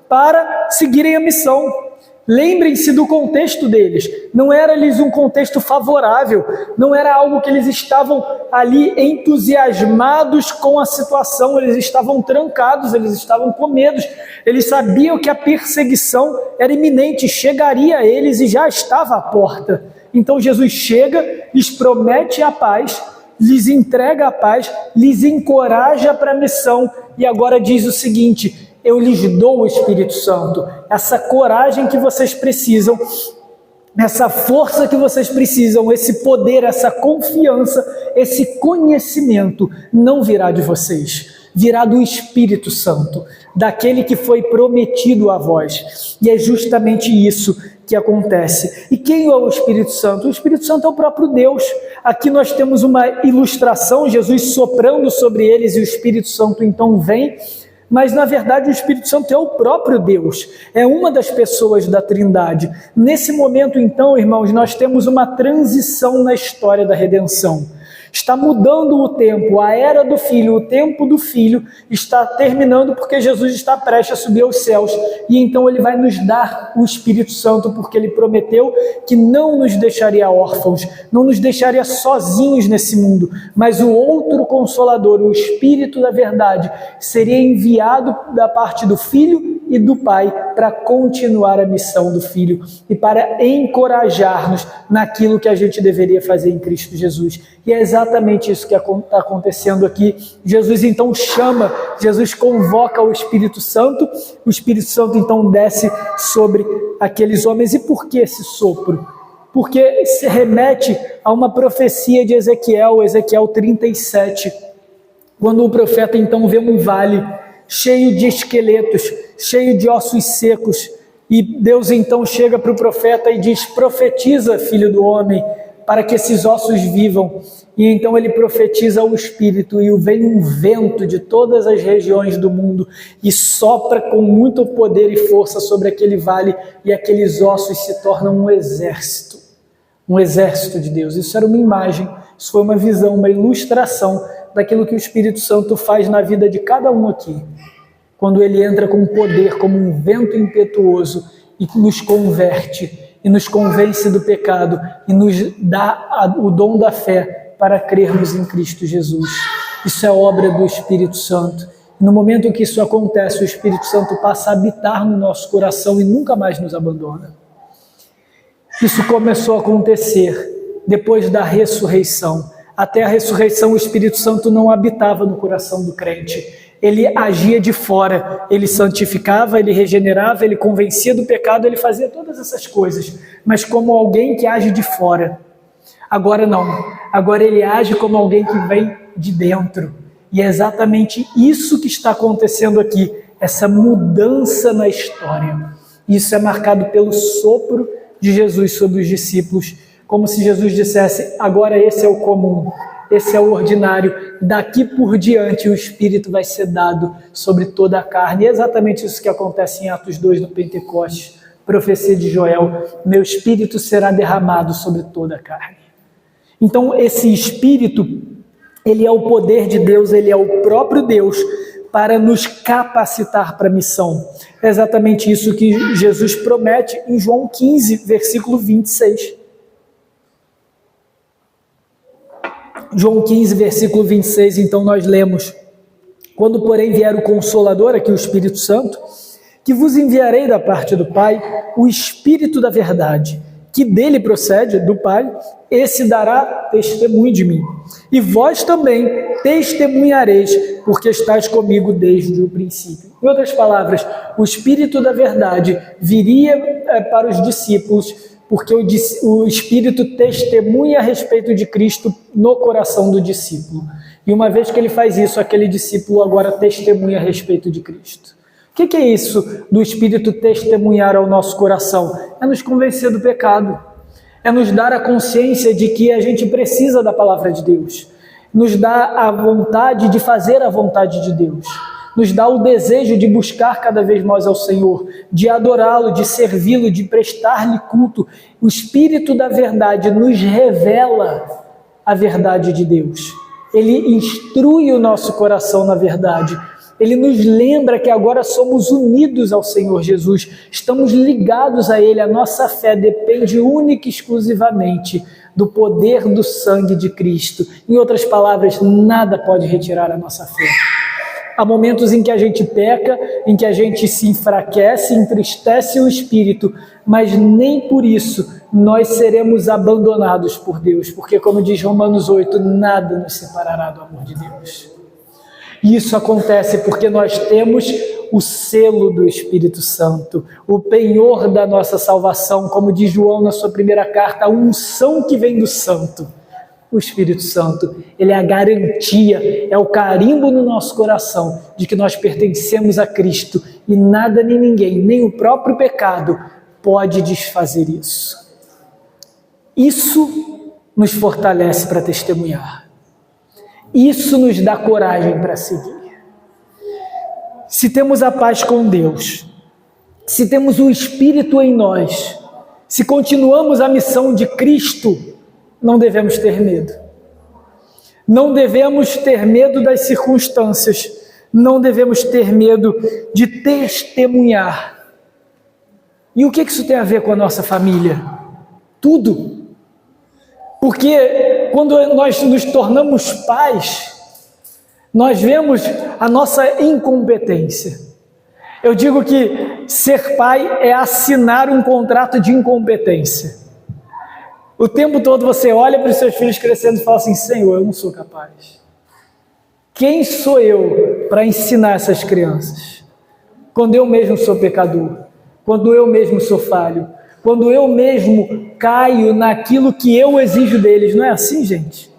para seguirem a missão. Lembrem-se do contexto deles, não era-lhes um contexto favorável, não era algo que eles estavam ali entusiasmados com a situação, eles estavam trancados, eles estavam com medo, eles sabiam que a perseguição era iminente, chegaria a eles e já estava à porta. Então Jesus chega, lhes promete a paz, lhes entrega a paz, lhes encoraja para a missão e agora diz o seguinte: eu lhes dou o Espírito Santo, essa coragem que vocês precisam, essa força que vocês precisam, esse poder, essa confiança, esse conhecimento não virá de vocês, virá do Espírito Santo, daquele que foi prometido a vós. E é justamente isso que acontece. E quem é o Espírito Santo? O Espírito Santo é o próprio Deus. Aqui nós temos uma ilustração, Jesus soprando sobre eles e o Espírito Santo então vem, mas na verdade o Espírito Santo é o próprio Deus, é uma das pessoas da Trindade. Nesse momento então, irmãos, nós temos uma transição na história da redenção. Está mudando o tempo, a era do Filho, o tempo do Filho está terminando porque Jesus está prestes a subir aos céus e então Ele vai nos dar o Espírito Santo porque Ele prometeu que não nos deixaria órfãos, não nos deixaria sozinhos nesse mundo, mas o outro Consolador, o Espírito da verdade, seria enviado da parte do Filho e do Pai para continuar a missão do Filho e para encorajar-nos naquilo que a gente deveria fazer em Cristo Jesus. E é exatamente isso que está acontecendo aqui. Jesus então chama, Jesus convoca o Espírito Santo então desce sobre aqueles homens. E por que esse sopro? Porque se remete a uma profecia de Ezequiel 37, quando o profeta então vê um vale cheio de esqueletos, cheio de ossos secos, e Deus então chega para o profeta e diz: profetiza, filho do homem, para que esses ossos vivam. E então ele profetiza o Espírito, e vem um vento de todas as regiões do mundo, e sopra com muito poder e força sobre aquele vale, e aqueles ossos se tornam um exército de Deus. Isso era uma imagem, isso foi uma visão, uma ilustração daquilo que o Espírito Santo faz na vida de cada um aqui, quando ele entra com poder, como um vento impetuoso, e nos converte, e nos convence do pecado, e nos dá o dom da fé para crermos em Cristo Jesus. Isso é obra do Espírito Santo. No momento em que isso acontece, o Espírito Santo passa a habitar no nosso coração e nunca mais nos abandona. Isso começou a acontecer depois da ressurreição. Até a ressurreição, o Espírito Santo não habitava no coração do crente. Ele agia de fora, ele santificava, ele regenerava, ele convencia do pecado, ele fazia todas essas coisas, mas como alguém que age de fora. Agora não, agora ele age como alguém que vem de dentro. E é exatamente isso que está acontecendo aqui, essa mudança na história. Isso é marcado pelo sopro de Jesus sobre os discípulos, como se Jesus dissesse: agora esse é o comum, esse é o ordinário, daqui por diante o Espírito vai ser dado sobre toda a carne. E é exatamente isso que acontece em Atos 2 do Pentecostes, profecia de Joel: meu Espírito será derramado sobre toda a carne. Então esse Espírito, ele é o poder de Deus, ele é o próprio Deus para nos capacitar para a missão. É exatamente isso que Jesus promete em João 15, versículo 26. João 15, versículo 26, então nós lemos: quando porém vier o Consolador, aqui o Espírito Santo, que vos enviarei da parte do Pai, o Espírito da verdade, que dele procede, do Pai, esse dará testemunho de mim. E vós também testemunhareis, porque estáis comigo desde o princípio. Em outras palavras, o Espírito da verdade viria para os discípulos, porque o Espírito testemunha a respeito de Cristo no coração do discípulo. E uma vez que ele faz isso, aquele discípulo agora testemunha a respeito de Cristo. O que é isso do Espírito testemunhar ao nosso coração? É nos convencer do pecado, é nos dar a consciência de que a gente precisa da palavra de Deus, nos dá a vontade de fazer a vontade de Deus, nos dá o desejo de buscar cada vez mais ao Senhor, de adorá-lo, de servi-lo, de prestar-lhe culto. O Espírito da verdade nos revela a verdade de Deus. Ele instrui o nosso coração na verdade. Ele nos lembra que agora somos unidos ao Senhor Jesus, estamos ligados a Ele, a nossa fé depende única e exclusivamente do poder do sangue de Cristo. Em outras palavras, nada pode retirar a nossa fé. Há momentos em que a gente peca, em que a gente se enfraquece, entristece o Espírito, mas nem por isso nós seremos abandonados por Deus, porque como diz Romanos 8, nada nos separará do amor de Deus. E isso acontece porque nós temos o selo do Espírito Santo, o penhor da nossa salvação, como diz João na sua primeira carta, a unção que vem do Santo. O Espírito Santo, ele é a garantia, é o carimbo no nosso coração de que nós pertencemos a Cristo e nada nem ninguém, nem o próprio pecado pode desfazer isso. Isso nos fortalece para testemunhar. Isso nos dá coragem para seguir. Se temos a paz com Deus, se temos o Espírito em nós, se continuamos a missão de Cristo, não devemos ter medo. Não devemos ter medo das circunstâncias. Não devemos ter medo de testemunhar. E o que isso tem a ver com a nossa família? Tudo. Porque quando nós nos tornamos pais, nós vemos a nossa incompetência. Eu digo que ser pai é assinar um contrato de incompetência. O tempo todo você olha para os seus filhos crescendo e fala assim: Senhor, eu não sou capaz. Quem sou eu para ensinar essas crianças? Quando eu mesmo sou pecador, quando eu mesmo sou falho, quando eu mesmo caio naquilo que eu exijo deles. Não é assim, gente?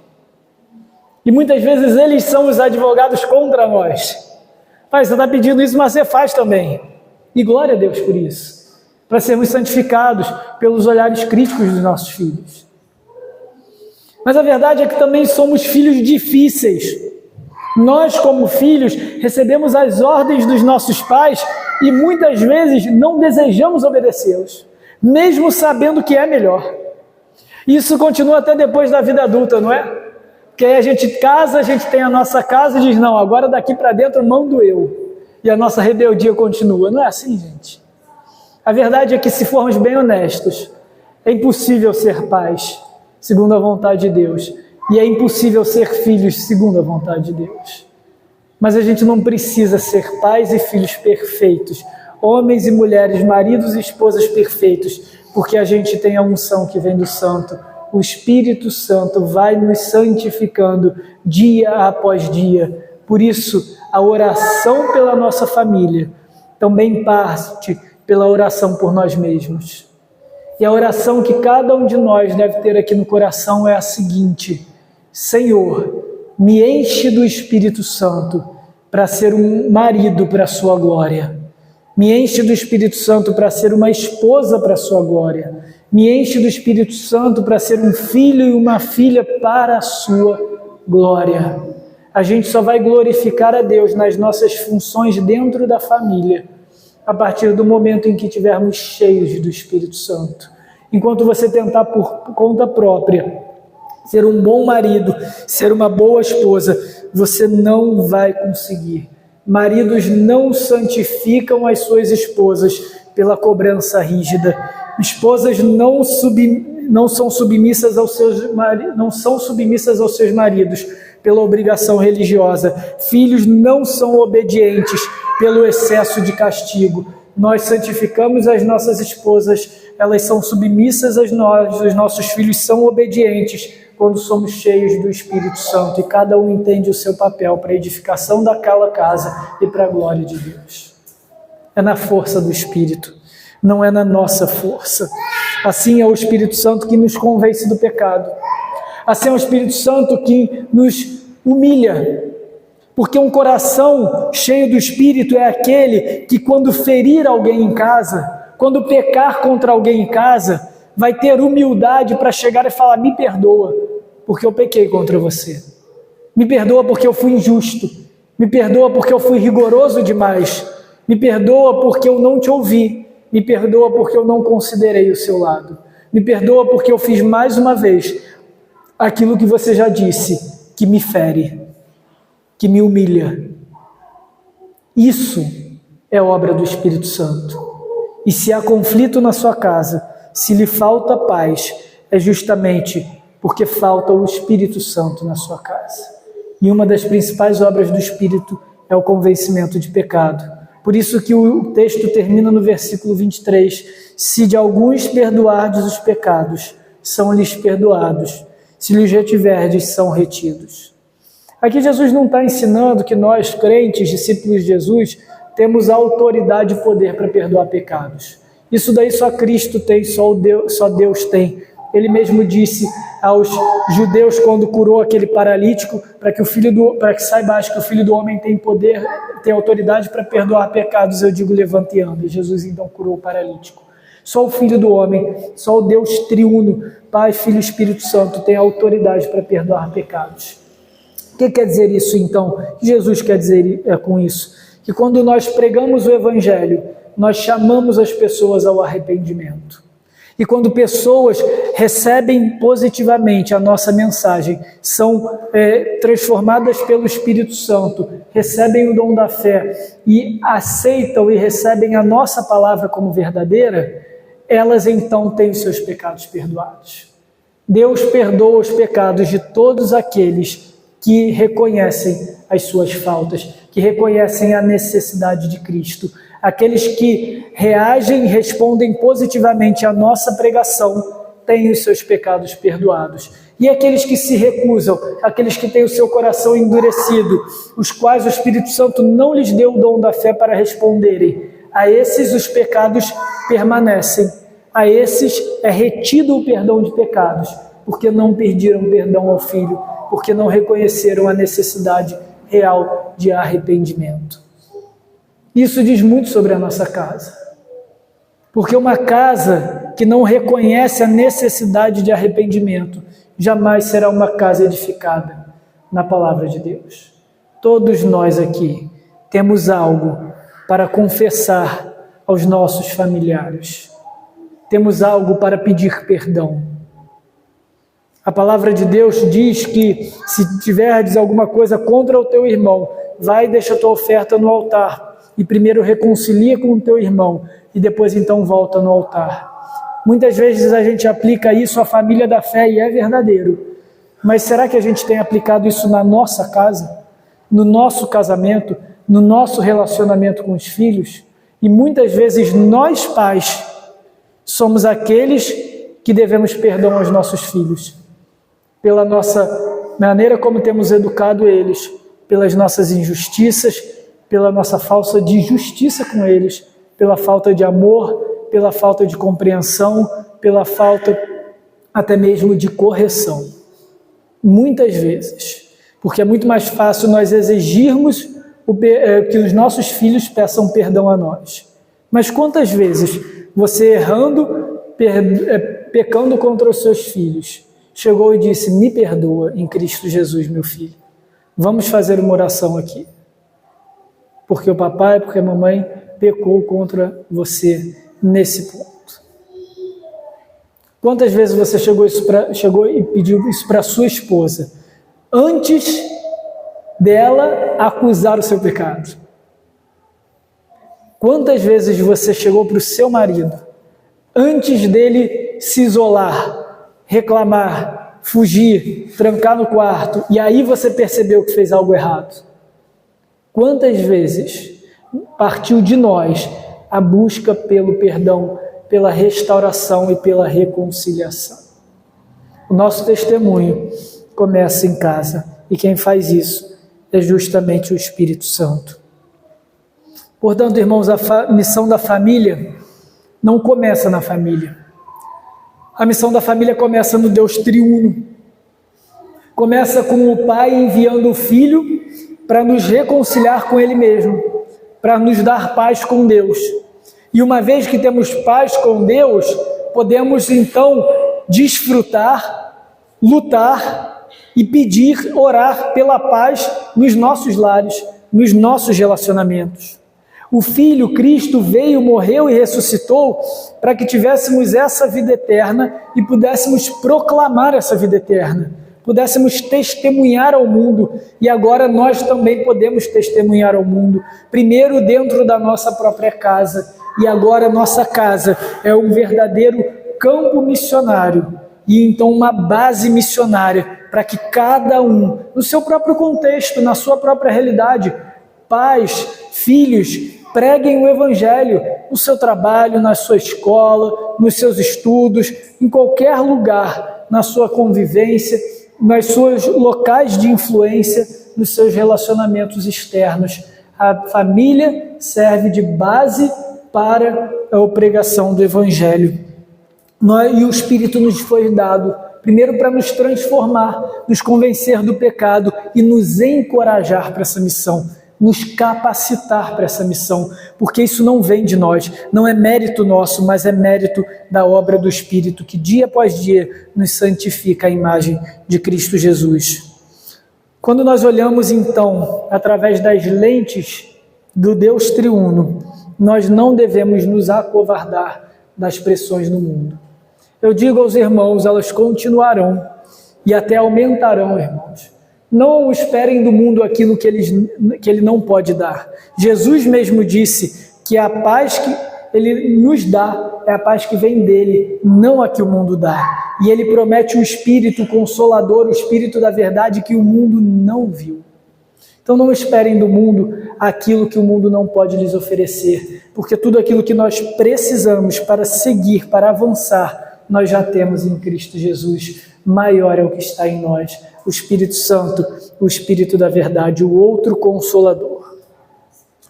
E muitas vezes eles são os advogados contra nós. Pai, você está pedindo isso, mas você faz também. E glória a Deus por isso. Para sermos santificados pelos olhares críticos dos nossos filhos. Mas a verdade é que também somos filhos difíceis. Nós, como filhos, recebemos as ordens dos nossos pais e muitas vezes não desejamos obedecê-los, mesmo sabendo que é melhor. Isso continua até depois da vida adulta, não é? Porque aí a gente casa, a gente tem a nossa casa e diz: não, agora daqui para dentro mando eu. E a nossa rebeldia continua. Não é assim, gente? A verdade é que, se formos bem honestos, é impossível ser pais segundo a vontade de Deus. E é impossível ser filhos segundo a vontade de Deus. Mas a gente não precisa ser pais e filhos perfeitos, homens e mulheres, maridos e esposas perfeitos, porque a gente tem a unção que vem do Santo. O Espírito Santo vai nos santificando dia após dia. Por isso, a oração pela nossa família também parte pela oração por nós mesmos. E a oração que cada um de nós deve ter aqui no coração é a seguinte: Senhor, me enche do Espírito Santo para ser um marido para a sua glória. Me enche do Espírito Santo para ser uma esposa para a sua glória. Me enche do Espírito Santo para ser um filho e uma filha para a sua glória. A gente só vai glorificar a Deus nas nossas funções dentro da família, a partir do momento em que estivermos cheios do Espírito Santo. Enquanto você tentar por conta própria ser um bom marido, ser uma boa esposa, você não vai conseguir. Maridos não santificam as suas esposas pela cobrança rígida. Esposas não são submissas aos seus maridos pela obrigação religiosa. Filhos não são obedientes pelo excesso de castigo. Nós santificamos as nossas esposas, elas são submissas a nós, os nossos filhos são obedientes quando somos cheios do Espírito Santo e cada um entende o seu papel para a edificação daquela casa e para a glória de Deus. É na força do Espírito, não é na nossa força. Assim é o Espírito Santo que nos convence do pecado. Assim é o Espírito Santo que nos humilha. Porque um coração cheio do Espírito é aquele que, quando ferir alguém em casa, quando pecar contra alguém em casa, vai ter humildade para chegar e falar: me perdoa, porque eu pequei contra você. Me perdoa porque eu fui injusto. Me perdoa porque eu fui rigoroso demais. Me perdoa porque eu não te ouvi. Me perdoa porque eu não considerei o seu lado. Me perdoa porque eu fiz mais uma vez aquilo que você já disse, que me fere, que me humilha. Isso é obra do Espírito Santo. E se há conflito na sua casa, se lhe falta paz, é justamente porque falta o Espírito Santo na sua casa. E uma das principais obras do Espírito é o convencimento de pecado. Por isso que o texto termina no versículo 23. Se de alguns perdoardes os pecados, são-lhes perdoados. Se lhes retiverdes, são retidos. Aqui Jesus não está ensinando que nós, crentes, discípulos de Jesus, temos autoridade e poder para perdoar pecados. Isso daí só Cristo tem, só Deus tem. Ele mesmo disse aos judeus quando curou aquele paralítico, para que saibais que o Filho do Homem tem poder, tem autoridade para perdoar pecados, eu digo, levante e anda. E Jesus então curou o paralítico. Só o Filho do Homem, só o Deus triuno, Pai, Filho e Espírito Santo, tem autoridade para perdoar pecados. O que quer dizer isso então? O que Jesus quer dizer com isso? Que quando nós pregamos o Evangelho, nós chamamos as pessoas ao arrependimento. E quando pessoas recebem positivamente a nossa mensagem, são transformadas pelo Espírito Santo, recebem o dom da fé e aceitam e recebem a nossa palavra como verdadeira, elas então têm os seus pecados perdoados. Deus perdoa os pecados de todos aqueles que reconhecem as suas faltas, que reconhecem a necessidade de Cristo. Aqueles que reagem e respondem positivamente à nossa pregação têm os seus pecados perdoados. E aqueles que se recusam, aqueles que têm o seu coração endurecido, os quais o Espírito Santo não lhes deu o dom da fé para responderem, a esses os pecados permanecem, a esses é retido o perdão de pecados, porque não pediram perdão ao Filho, porque não reconheceram a necessidade real de arrependimento. Isso diz muito sobre a nossa casa, porque uma casa que não reconhece a necessidade de arrependimento jamais será uma casa edificada na palavra de Deus. Todos nós aqui temos algo para confessar aos nossos familiares, temos algo para pedir perdão. A palavra de Deus diz que se tiveres alguma coisa contra o teu irmão, vai e deixa a tua oferta no altar e primeiro reconcilia com o teu irmão e depois então volta no altar. Muitas vezes a gente aplica isso à família da fé e é verdadeiro, mas será que a gente tem aplicado isso na nossa casa, no nosso casamento, no nosso relacionamento com os filhos? E muitas vezes nós pais somos aqueles que devemos perdão aos nossos filhos, pela nossa maneira como temos educado eles, pelas nossas injustiças, pela nossa falta de justiça com eles, pela falta de amor, pela falta de compreensão, pela falta até mesmo de correção. Muitas vezes, porque é muito mais fácil nós exigirmos que os nossos filhos peçam perdão a nós. Mas quantas vezes você errando, pecando contra os seus filhos, chegou e disse, me perdoa em Cristo Jesus, meu filho. Vamos fazer uma oração aqui. Porque o papai, porque a mamãe pecou contra você nesse ponto. Quantas vezes você chegou e pediu isso para sua esposa, antes dela acusar o seu pecado? Quantas vezes você chegou para o seu marido, antes dele se isolar, reclamar, fugir, trancar no quarto, e aí você percebeu que fez algo errado? Quantas vezes partiu de nós a busca pelo perdão, pela restauração e pela reconciliação? O nosso testemunho começa em casa, e quem faz isso é justamente o Espírito Santo. Portanto, irmãos, a missão da família não começa na família. A missão da família começa no Deus triuno. Começa com o Pai enviando o Filho para nos reconciliar com Ele mesmo, para nos dar paz com Deus. E uma vez que temos paz com Deus, podemos então desfrutar, lutar e pedir, orar pela paz nos nossos lares, nos nossos relacionamentos. O Filho, Cristo, veio, morreu e ressuscitou para que tivéssemos essa vida eterna e pudéssemos proclamar essa vida eterna, pudéssemos testemunhar ao mundo, e agora nós também podemos testemunhar ao mundo, primeiro dentro da nossa própria casa, e agora nossa casa é um verdadeiro campo missionário, e então uma base missionária, para que cada um, no seu próprio contexto, na sua própria realidade, pais, filhos, preguem o Evangelho no seu trabalho, na sua escola, nos seus estudos, em qualquer lugar, na sua convivência, nos seus locais de influência, nos seus relacionamentos externos. A família serve de base para a pregação do Evangelho. E o Espírito nos foi dado, primeiro para nos transformar, nos convencer do pecado e nos encorajar para essa missão, nos capacitar para essa missão, porque isso não vem de nós, não é mérito nosso, mas é mérito da obra do Espírito, que dia após dia nos santifica a imagem de Cristo Jesus. Quando nós olhamos então, através das lentes do Deus triuno, nós não devemos nos acovardar das pressões do mundo. Eu digo aos irmãos, elas continuarão e até aumentarão, irmãos. Não esperem do mundo aquilo que ele não pode dar. Jesus mesmo disse que a paz que ele nos dá é a paz que vem dele, não a que o mundo dá. E ele promete o Espírito Consolador, o Espírito da verdade que o mundo não viu. Então não esperem do mundo aquilo que o mundo não pode lhes oferecer, porque tudo aquilo que nós precisamos para seguir, para avançar, nós já temos em Cristo Jesus. Maior é o que está em nós, o Espírito Santo, o Espírito da verdade, o outro Consolador.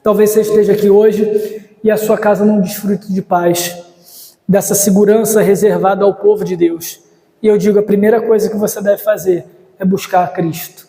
Talvez você esteja aqui hoje e a sua casa não desfrute de paz, dessa segurança reservada ao povo de Deus. E eu digo, a primeira coisa que você deve fazer é buscar a Cristo.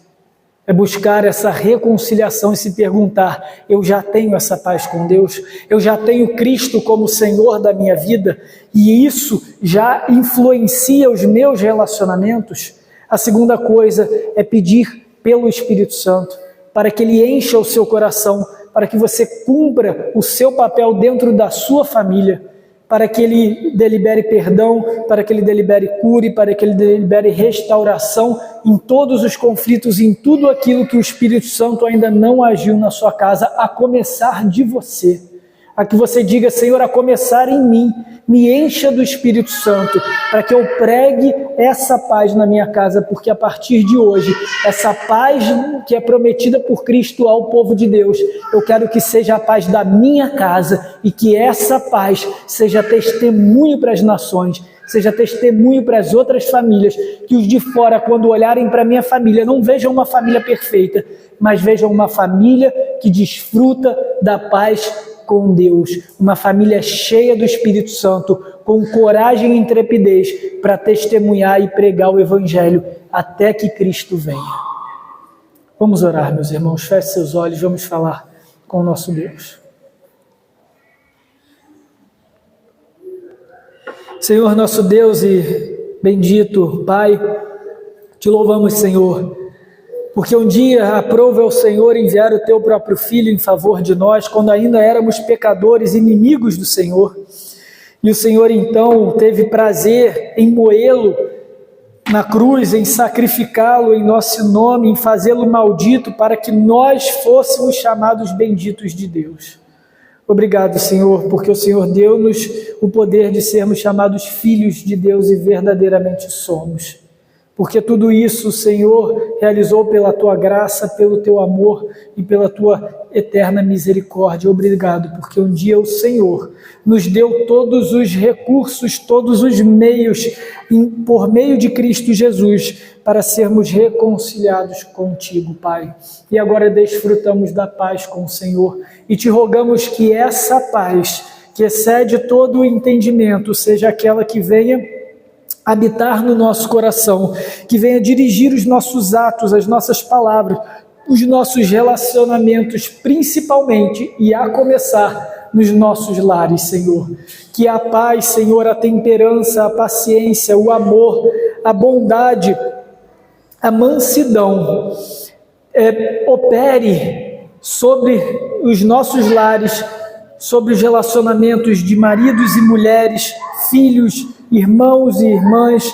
É buscar essa reconciliação e se perguntar, eu já tenho essa paz com Deus? Eu já tenho Cristo como Senhor da minha vida? E isso já influencia os meus relacionamentos? A segunda coisa é pedir pelo Espírito Santo, para que Ele encha o seu coração, para que você cumpra o seu papel dentro da sua família, para que Ele delibere perdão, para que Ele delibere cura, para que Ele delibere restauração em todos os conflitos, em tudo aquilo que o Espírito Santo ainda não agiu na sua casa, a começar de você. A que você diga, Senhor, a começar em mim, me encha do Espírito Santo, para que eu pregue essa paz na minha casa, porque a partir de hoje, essa paz que é prometida por Cristo ao povo de Deus, eu quero que seja a paz da minha casa e que essa paz seja testemunho para as nações, seja testemunho para as outras famílias, que os de fora, quando olharem para a minha família, não vejam uma família perfeita, mas vejam uma família que desfruta da paz com Deus, uma família cheia do Espírito Santo, com coragem e intrepidez para testemunhar e pregar o Evangelho até que Cristo venha. Vamos orar, meus irmãos, feche seus olhos, vamos falar com o nosso Deus. Senhor, nosso Deus e bendito Pai, te louvamos, Senhor, porque um dia aprove ao Senhor enviar o teu próprio Filho em favor de nós, quando ainda éramos pecadores, inimigos do Senhor. E o Senhor então teve prazer em moê-lo na cruz, em sacrificá-lo em nosso nome, em fazê-lo maldito, para que nós fôssemos chamados benditos de Deus. Obrigado, Senhor, porque o Senhor deu-nos o poder de sermos chamados filhos de Deus e verdadeiramente somos. Porque tudo isso o Senhor realizou pela Tua graça, pelo Teu amor e pela Tua eterna misericórdia. Obrigado, porque um dia o Senhor nos deu todos os recursos, todos os meios, por meio de Cristo Jesus, para sermos reconciliados contigo, Pai. E agora desfrutamos da paz com o Senhor e te rogamos que essa paz, que excede todo o entendimento, seja aquela que venha habitar no nosso coração, que venha dirigir os nossos atos, as nossas palavras, os nossos relacionamentos, principalmente, e a começar nos nossos lares, Senhor. Que a paz, Senhor, a temperança, a paciência, o amor, a bondade, a mansidão, opere sobre os nossos lares, sobre os relacionamentos de maridos e mulheres, filhos, irmãos e irmãs,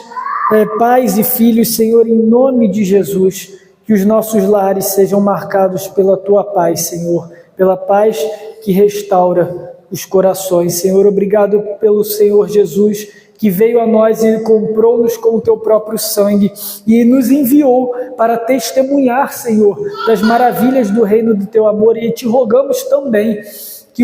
pais e filhos, Senhor, em nome de Jesus, que os nossos lares sejam marcados pela Tua paz, Senhor, pela paz que restaura os corações. Senhor, obrigado pelo Senhor Jesus, que veio a nós e comprou-nos com o Teu próprio sangue e nos enviou para testemunhar, Senhor, das maravilhas do reino do Teu amor, e te rogamos também que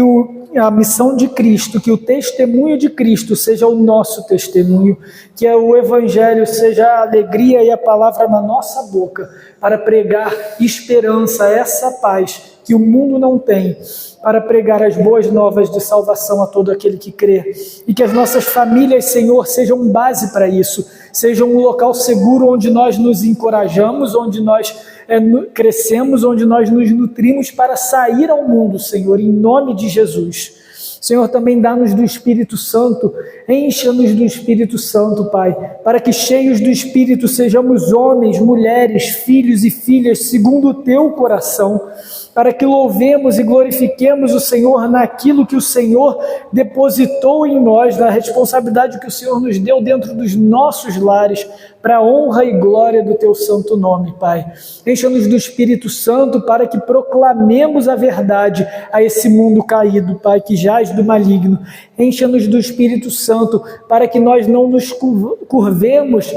a missão de Cristo, que o testemunho de Cristo seja o nosso testemunho, que o Evangelho seja a alegria e a palavra na nossa boca, para pregar esperança, essa paz que o mundo não tem, para pregar as boas novas de salvação a todo aquele que crê. E que as nossas famílias, Senhor, sejam base para isso, sejam um local seguro onde nós nos encorajamos, onde nós crescemos, onde nós nos nutrimos para sair ao mundo, Senhor, em nome de Jesus. Senhor, também dá-nos do Espírito Santo, encha-nos do Espírito Santo, Pai, para que cheios do Espírito sejamos homens, mulheres, filhos e filhas, segundo o Teu coração, para que louvemos e glorifiquemos o Senhor naquilo que o Senhor depositou em nós, na responsabilidade que o Senhor nos deu dentro dos nossos lares, para a honra e glória do Teu santo nome, Pai. Encha-nos do Espírito Santo para que proclamemos a verdade a esse mundo caído, Pai, que jaz do maligno. Encha-nos do Espírito Santo para que nós não nos curvemos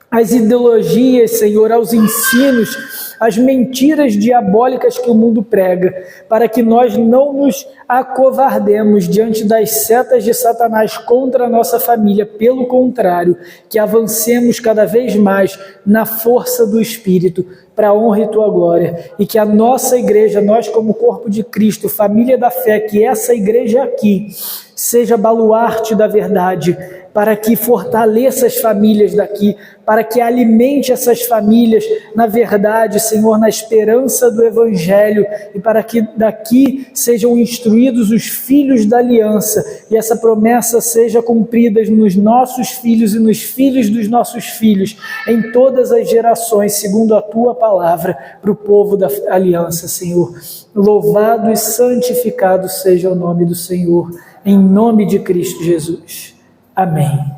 às ideologias, Senhor, aos ensinos, às mentiras diabólicas que o mundo prega, para que nós não nos acovardemos diante das setas de Satanás contra a nossa família, pelo contrário, que avancemos cada vez mais na força do Espírito, para a honra e Tua glória, e que a nossa igreja, nós como corpo de Cristo, família da fé, que essa igreja aqui seja baluarte da verdade, para que fortaleça as famílias daqui, para que alimente essas famílias na verdade, Senhor, na esperança do Evangelho, e para que daqui sejam instruídos os filhos da aliança, e essa promessa seja cumprida nos nossos filhos e nos filhos dos nossos filhos, em todas as gerações, segundo a Tua palavra, para o povo da aliança, Senhor. Louvado e santificado seja o nome do Senhor, em nome de Cristo Jesus. Amém.